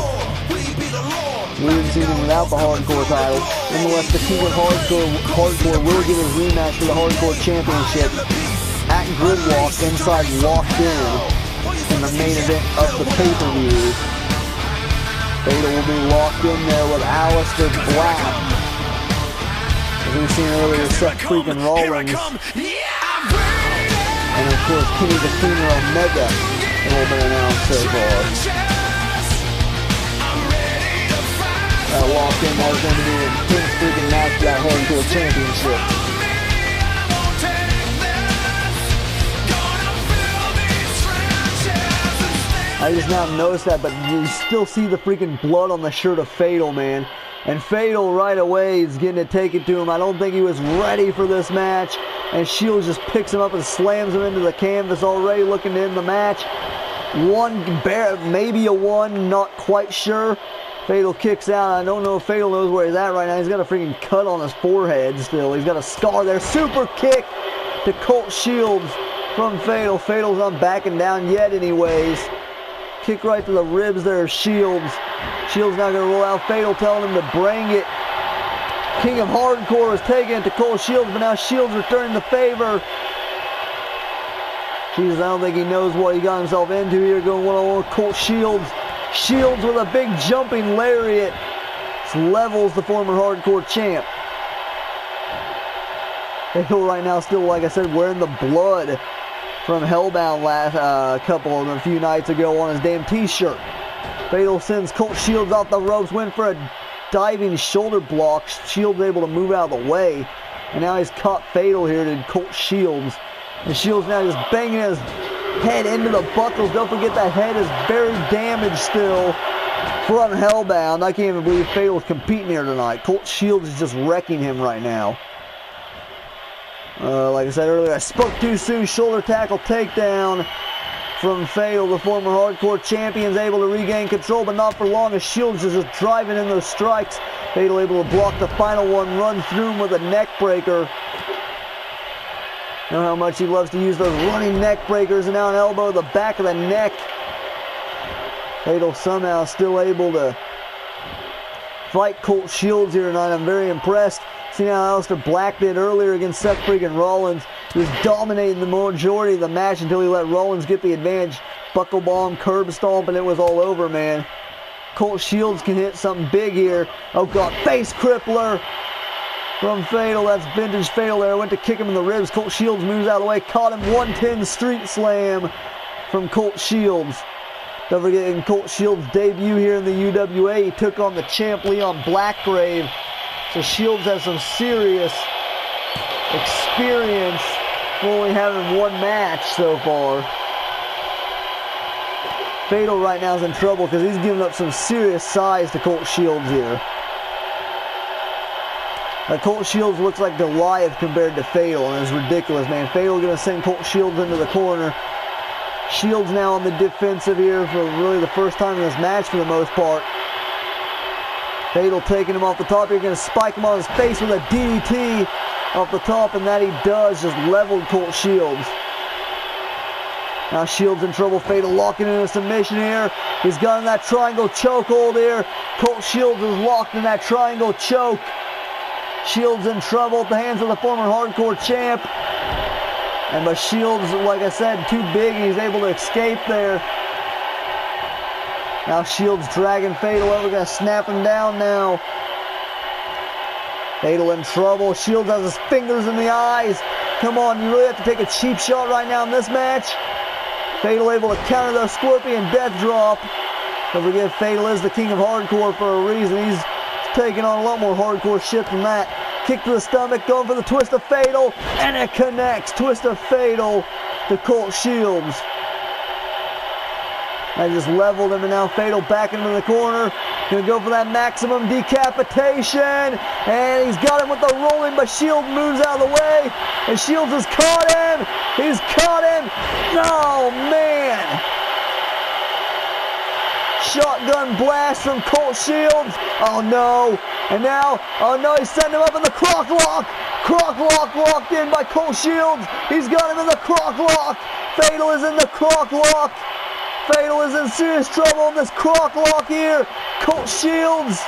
We haven't seen him without the Hardcore title. Nonetheless, the King of Hardcore will get his rematch for the Hardcore Championship at Gridlock inside Locked In the main event of the pay-per-view. Fatal will be locked in there with Aleister Black. As we've seen earlier, Seth freaking Rollins. And of course, Kenny the Fiend Omega have all been announced so far. Locked in, that was going to be an intense freaking match for that Hardcore Championship. I just now noticed that, but you still see the freaking blood on the shirt of Fatal, man. And Fatal right away is getting it taken to him. I don't think he was ready for this match. And Shields just picks him up and slams him into the canvas already, looking to end the match. Maybe a one, not quite sure. Fatal kicks out. I don't know if Fatal knows where he's at right now. He's got a freaking cut on his forehead still. He's got a scar there. Super kick to Colt Shields from Fatal. Fatal's not backing down yet anyways. Kick right to the ribs there of Shields. Shields now going to roll out. Fatal telling him to bring it. King of Hardcore is taking it to Colt Shields, but now Shields returning the favor. Jesus, I don't think he knows what he got himself into here, going one-on-one with Colt Shields. Shields with a big jumping lariat. This levels the former Hardcore champ. Fatal right now still, like I said, wearing the blood from Hellbound a few nights ago on his damn t-shirt. Fatal sends Colt Shields off the ropes, went for a diving shoulder block. Shields able to move out of the way. And now he's caught Fatal here to Colt Shields. And Shields now just banging his head into the buckles. Don't forget that head is very damaged still from Hellbound. I can't even believe Fatal's competing here tonight. Colt Shields is just wrecking him right now. Like I said earlier, I spoke too soon. Shoulder tackle takedown from Fatal. The former Hardcore Champion's able to regain control, but not for long as Shields is just driving in those strikes. Fatal able to block the final one, run through him with a neck breaker. You know how much he loves to use those running neck breakers, and now an elbow to the back of the neck. Fatal somehow still able to fight Colt Shields here tonight. I'm very impressed. See how Aleister Black did earlier against Seth freaking Rollins. He was dominating the majority of the match until he let Rollins get the advantage. Buckle bomb, curb stomp, and it was all over, man. Colt Shields can hit something big here. Oh God, face crippler from Fatal. That's vintage Fatal there. Went to kick him in the ribs. Colt Shields moves out of the way. Caught him. 110 street slam from Colt Shields. Don't forget, Colt Shields' debut here in the UWA, he took on the champ Leon Blackgrave. So Shields has some serious experience for only having one match so far. Fatal right now is in trouble because he's giving up some serious size to Colt Shields here. Colt Shields looks like Goliath compared to Fatal, and it's ridiculous, man. Fatal gonna send Colt Shields into the corner. Shields now on the defensive here for really the first time in this match for the most part. Fatal taking him off the top here, gonna spike him on his face with a DDT off the top, and that he does, just leveled Colt Shields. Now Shields in trouble. Fatal locking in a submission here. He's got in that triangle chokehold here. Colt Shields is locked in that triangle choke. Shields in trouble at the hands of the former Hardcore champ. But Shields, like I said, too big, and he's able to escape there. Now Shields dragging Fatal over, gonna snap him down now. Fatal in trouble. Shields has his fingers in the eyes. Come on, you really have to take a cheap shot right now in this match. Fatal able to counter the Scorpion Death Drop. Don't forget, Fatal is the king of hardcore for a reason. He's taking on a lot more hardcore shit than that. Kick to the stomach, going for the twist of Fatal, and it connects. Twist of Fatal to Colt Shields. I just leveled him, and now Fatal backing him in the corner. Gonna go for that maximum decapitation, and he's got him with the rolling, but Shields moves out of the way, and Shields has caught him. He's caught him. Oh man! Shotgun blast from Colt Shields. Oh no! And now, oh no, he's setting him up in the croc lock. Croc lock locked in by Colt Shields. He's got him in the croc lock. Fatal is in the croc lock. Fatal is in serious trouble in this croc lock here. Colt Shields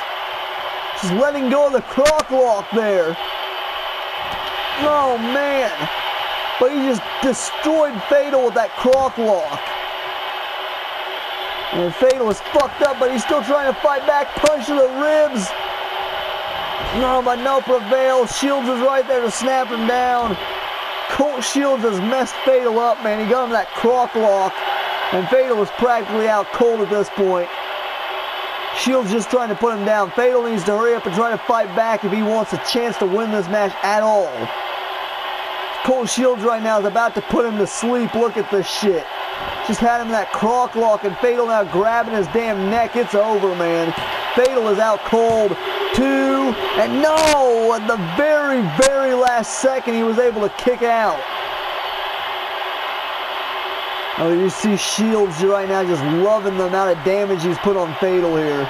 just letting go of the croc lock there. Oh man. But he just destroyed Fatal with that croc lock. And Fatal is fucked up, but he's still trying to fight back. Punch to the ribs. No, but no prevail. Shields is right there to snap him down. Colt Shields has messed Fatal up, man. He got him that croc lock. And Fatal is practically out cold at this point. Shields just trying to put him down. Fatal needs to hurry up and try to fight back if he wants a chance to win this match at all. Colt Shields right now is about to put him to sleep. Look at this shit. Just had him in that croc lock, and Fatal now grabbing his damn neck. It's over, man. Fatal is out cold. 2, and no! At the very, very last second, he was able to kick out. Oh, you see Shields right now just loving the amount of damage he's put on Fatal here.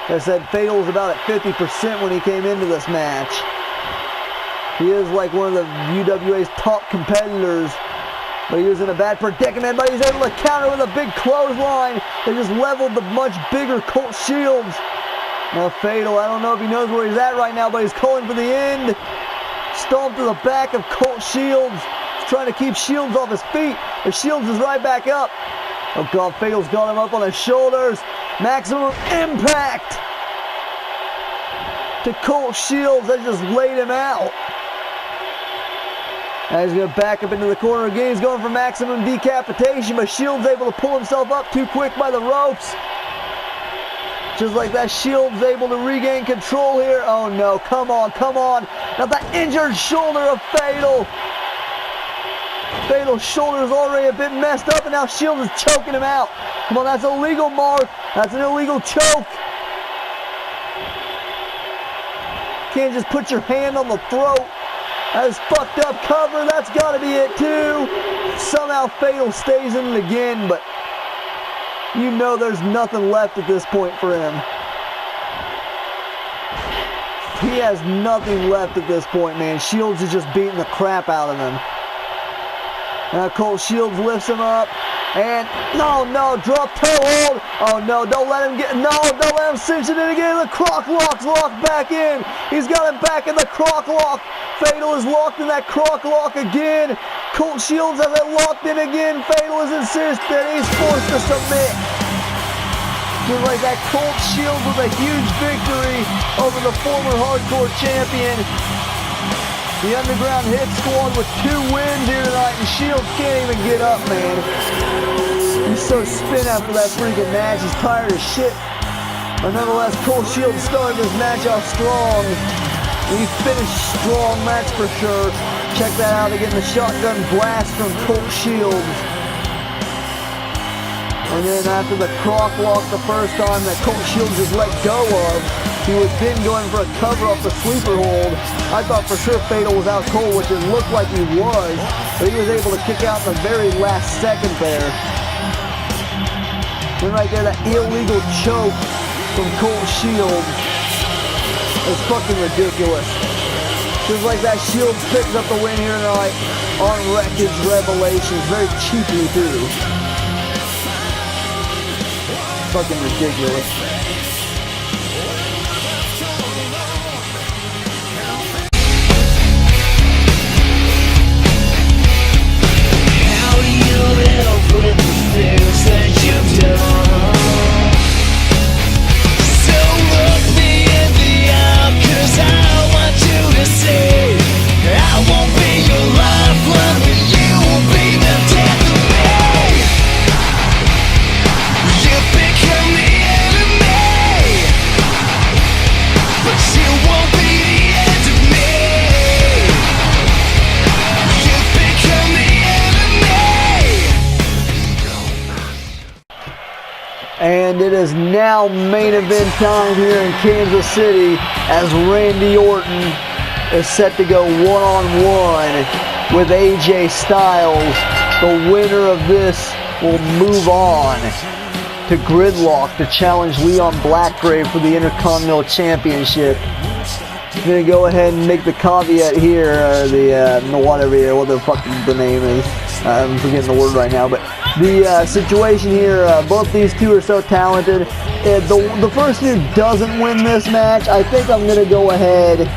Like I said, Fatal was about at 50% when he came into this match. He is like one of the UWA's top competitors. But he was in a bad predicament, but he's able to counter with a big clothesline. They just leveled the much bigger Colt Shields. Now Fatal, I don't know if he knows where he's at right now, but he's calling for the end. Stomp to the back of Colt Shields. He's trying to keep Shields off his feet. And Shields is right back up. Oh God, Fatal's got him up on his shoulders. Maximum impact to Colt Shields. That just laid him out. Now he's going to back up into the corner again. He's going for maximum decapitation, but Shields able to pull himself up too quick by the ropes. Just like that, Shields able to regain control here. Oh no, come on, come on. Now that injured shoulder of Fatal. Fatal's shoulder is already a bit messed up, and now Shields is choking him out. Come on, that's illegal, Mark. That's an illegal choke. Can't just put your hand on the throat. That is fucked up cover. That's got to be it too. Somehow Fatal stays in it again, but you know there's nothing left at this point for him. He has nothing left at this point, man. Shields is just beating the crap out of him. Now Colt Shields lifts him up. And no, drop toe hold. Oh no, don't let him don't let him cinch it in again. The croc lock's locked back in. He's got him back in the croc lock. Fatal is locked in that croc lock again. Colt Shields has it locked in again. Fatal is insistent. He's forced to submit. Just like that, Colt Shields with a huge victory over the former Hardcore Champion. The Underground Hit Squad with 2 wins here tonight, and Shields can't even get up, man. He's so spent after that freaking match. He's tired as shit. But nonetheless, Colt Shields started this match off strong. He finished strong match for sure. Check that out again, the shotgun blast from Colt Shields. And then after the croc walk the first time that Colt Shields just let go of, he was then going for a cover off the sleeper hold. I thought for sure Fatal was out cold, which it looked like he was, but he was able to kick out in the very last second there. Then right there, that illegal choke from Colt Shields is fucking ridiculous. Just like that, Shields picks up the win here tonight on Wreckage Revelations, very cheaply too. Fucking ridiculous. How do you live with the things that you've done? So look me in the eye, 'cause I want you to see I won't be your lifeline, but you will be the death of me. You become the enemy, but you won't be the end of me. You become the enemy. And it is now main event time here in Kansas City as Randy Orton is set to go one-on-one with AJ Styles. The winner of this will move on to Gridlock to challenge Leon Blackgrave for the Intercontinental Championship. I'm gonna go ahead and make the caveat here, what the fuck the name is. I'm forgetting the word right now, but the situation here, both these two are so talented. The person who doesn't win this match, I think I'm gonna go ahead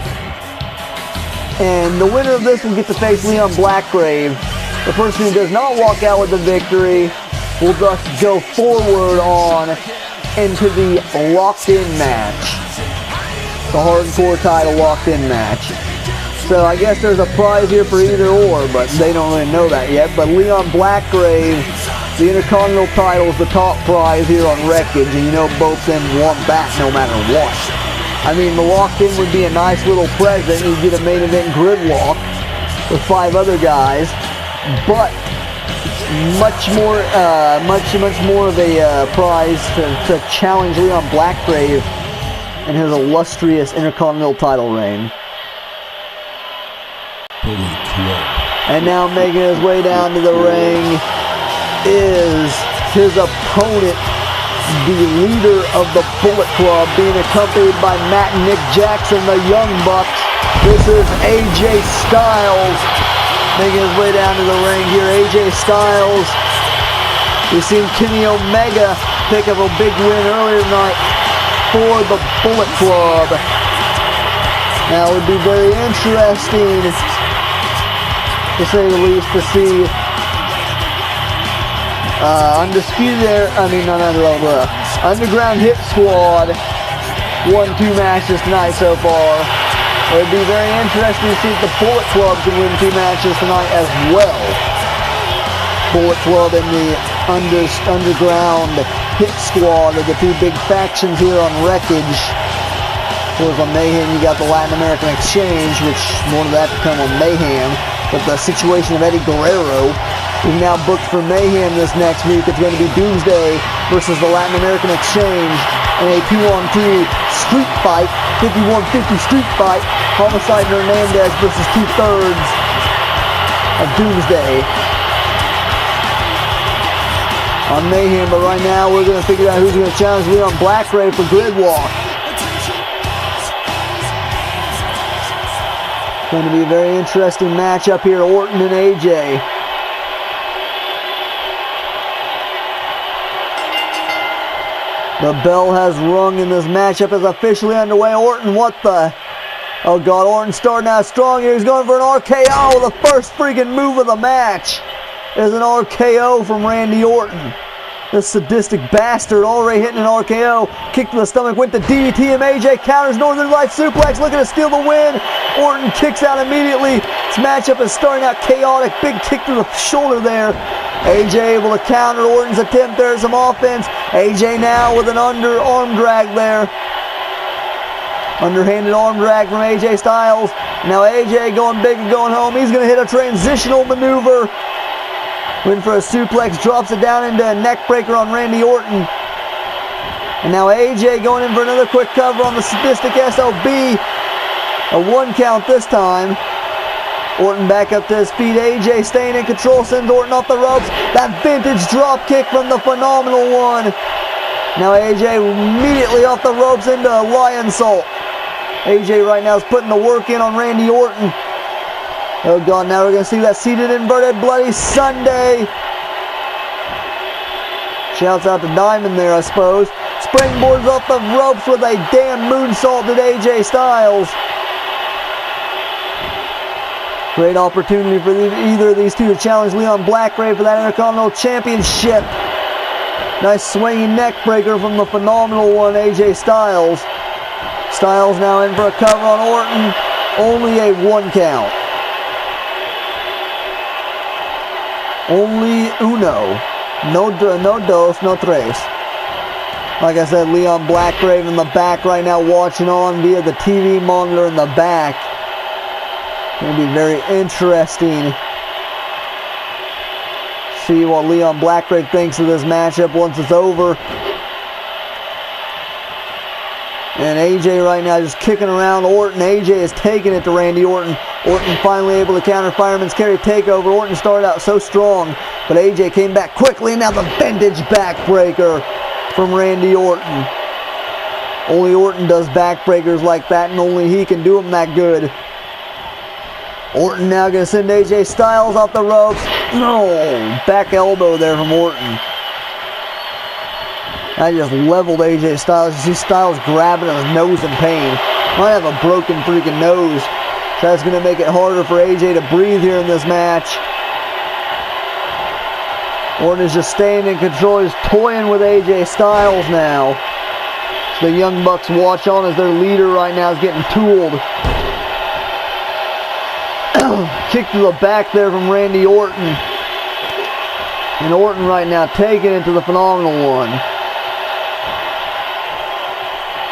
and the winner of this will get to face Leon Blackgrave. The person who does not walk out with the victory will thus go forward on into the locked-in match. The hardcore title locked-in match. So I guess there's a prize here for either or, but they don't really know that yet. But Leon Blackgrave, the Intercontinental title is the top prize here on Wreckage, and you know both them want that no matter what. I mean, the locked-in would be a nice little present. You get a main event Gridlock with 5 other guys, but much more of a prize to challenge Leon Blackgrave in his illustrious Intercontinental title reign. And now making his way down to the ring is his opponent, the leader of the Bullet Club, being accompanied by Matt and Nick Jackson, the Young Bucks. This is AJ Styles making his way down to the ring here. AJ Styles, we've seen Kenny Omega pick up a big win earlier tonight for the Bullet Club. Now it would be very interesting, to say the least, to see Underground Hit Squad won 2 matches tonight so far. It would be very interesting to see if the Bullet Club can win 2 matches tonight as well. Bullet Club and the Underground Hit Squad are the 2 big factions here on Wreckage. Of course, on Mayhem you got the Latin American Exchange, which more of that to come on Mayhem. But the situation of Eddie Guerrero is now booked for Mayhem this next week. It's going to be Doomsday versus the Latin American Exchange in a 2-on-2 street fight, 51-50 street fight. Homicide and Hernandez versus 2/3 of Doomsday on Mayhem. But right now we're going to figure out who's going to challenge Leon Blackgrave for Gridlock. Going to be a very interesting matchup here, Orton and AJ. The bell has rung and this matchup is officially underway. Orton, what the? Oh God, Orton starting out strong here. He's going for an RKO. The first freaking move of the match is an RKO from Randy Orton. This sadistic bastard already hitting an RKO. Kick to the stomach, went to DDT, and AJ counters Northern Light suplex, looking to steal the win. Orton kicks out immediately. This matchup is starting out chaotic. Big kick to the shoulder there. AJ able to counter Orton's attempt. There's some offense. AJ now with an arm drag there. Underhanded arm drag from AJ Styles. Now AJ going big and going home. He's going to hit a transitional maneuver. Went for a suplex, drops it down into a neck breaker on Randy Orton. And now AJ going in for another quick cover on the Sadistic SOB. A 1 count this time. Orton back up to his feet. AJ staying in control, sends Orton off the ropes. That vintage drop kick from the Phenomenal One. Now AJ immediately off the ropes into a lion salt. AJ right now is putting the work in on Randy Orton. Oh God, now we're going to see that seated inverted bloody Sunday. Shouts out to Diamond there, I suppose. Springboards off the ropes with a damn moonsault to AJ Styles. Great opportunity for either of these two to challenge Leon Blackgrave for that Intercontinental Championship. Nice swinging neck breaker from the Phenomenal One, AJ Styles. Styles now in for a cover on Orton. Only a 1 count. Only uno. No dos, no tres. Like I said, Leon Blackgrave in the back right now watching on via the TV monitor in the back. Going to be very interesting. See what Leon Blackgrave thinks of this matchup once it's over. And AJ right now just kicking around Orton. AJ is taking it to Randy Orton. Orton finally able to counter Fireman's Carry takeover. Orton started out so strong, but AJ came back quickly. And now the vintage backbreaker from Randy Orton. Only Orton does backbreakers like that, and only he can do them that good. Orton now going to send AJ Styles off the ropes. No, back elbow there from Orton. I just leveled AJ Styles. You see Styles grabbing his nose in pain. Might have a broken freaking nose. So that's going to make it harder for AJ to breathe here in this match. Orton is just staying in control. He's toying with AJ Styles now. So the Young Bucks watch on as their leader right now is getting tooled. Kick to the back there from Randy Orton. And Orton right now taking it to the Phenomenal One.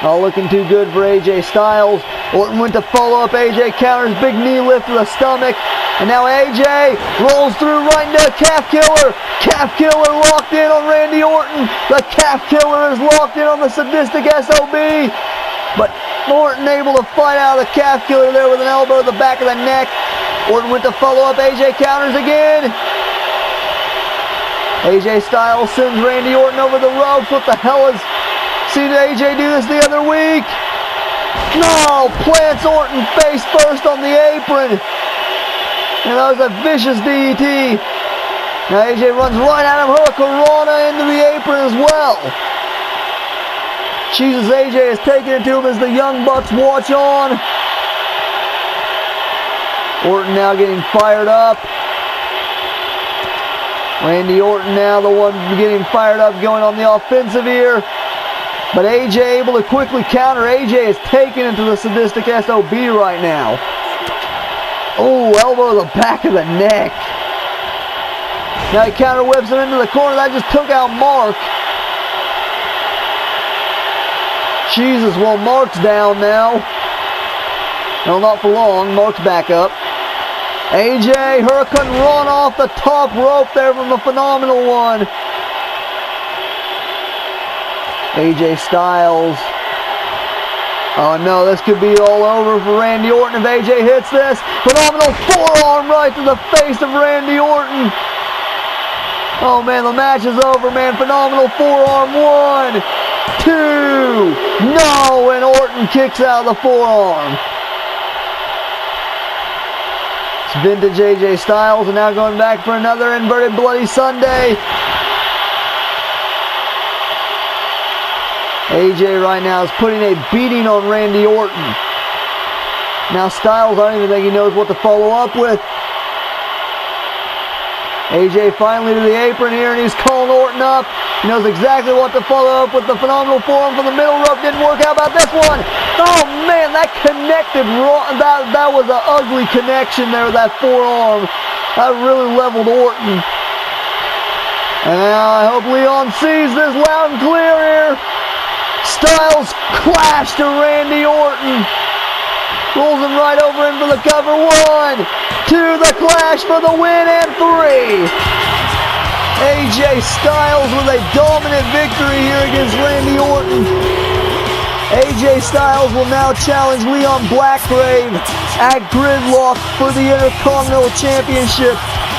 Not looking too good for AJ Styles. Orton went to follow up. AJ counters, big knee lift to the stomach. And now AJ rolls through right into a calf killer. Calf killer locked in on Randy Orton. The calf killer is locked in on the Sadistic SOB. But Orton able to fight out of the calf killer there with an elbow to the back of the neck. Orton went to follow up. AJ counters again. AJ Styles sends Randy Orton over the ropes. What the hell is... Seen AJ do this the other week. No, plants Orton face first on the apron. And that was a vicious DDT. Now AJ runs right at him, Hurricanrana into the apron as well. Jesus, AJ is taking it to him as the Young Bucks watch on. Orton now getting fired up. Randy Orton now the one getting fired up, going on the offensive here. But AJ able to quickly counter. AJ is taking it to the Sadistic SOB right now. Oh, elbow to the back of the neck. Now he counter whips him into the corner. That just took out Mark. Jesus, well, Mark's down now. No, not for long. Mark's back up. AJ Hurricanrana off the top rope there from the Phenomenal One. AJ Styles. Oh no, this could be all over for Randy Orton if AJ hits this. Phenomenal forearm right to the face of Randy Orton. Oh man, the match is over, man. Phenomenal forearm. 1, 2. No, and Orton kicks out of the forearm. It's vintage AJ Styles, and now going back for another inverted bloody Sunday. AJ right now is putting a beating on Randy Orton. Now Styles, I don't even think he knows what to follow up with. AJ finally to the apron here, and he's calling Orton up. He knows exactly what to follow up with. The phenomenal forearm from the middle rope didn't work out. About this one. Oh man, that connected. That was an ugly connection there with that forearm. That really leveled Orton. And now I hope Leon sees this loud and clear here. Styles clash to Randy Orton. Rolls him right over in for the cover. 1, 2, the clash for the win, and 3. AJ Styles with a dominant victory here against Randy Orton. AJ Styles will now challenge Leon Blackgrave at Gridlock for the Intercontinental Championship.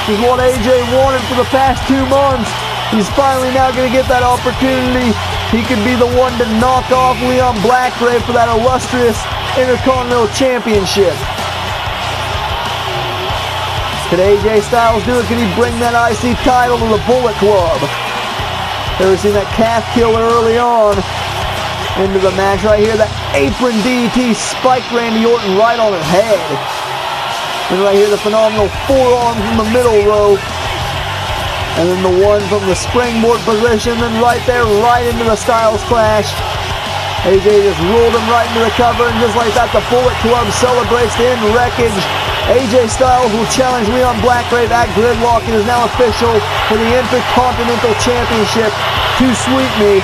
This is what AJ wanted for the past 2 months. He's finally now going to get that opportunity. He could be the one to knock off Leon Blackgrave for that illustrious Intercontinental Championship. Could AJ Styles do it? Could he bring that IC title to the Bullet Club? Ever seen that calf killer early on? Into the match right here. That apron DDT spiked Randy Orton right on his head. And right here, the phenomenal forearm from the middle rope. And then the one from the springboard position. Then right there, right into the Styles clash. AJ just rolled him right into the cover. And just like that, the Bullet Club celebrates to end Wreckage. AJ Styles will challenge Leon Blackgrave at Gridlock. It is now official for the Intercontinental Championship. Too Sweet Me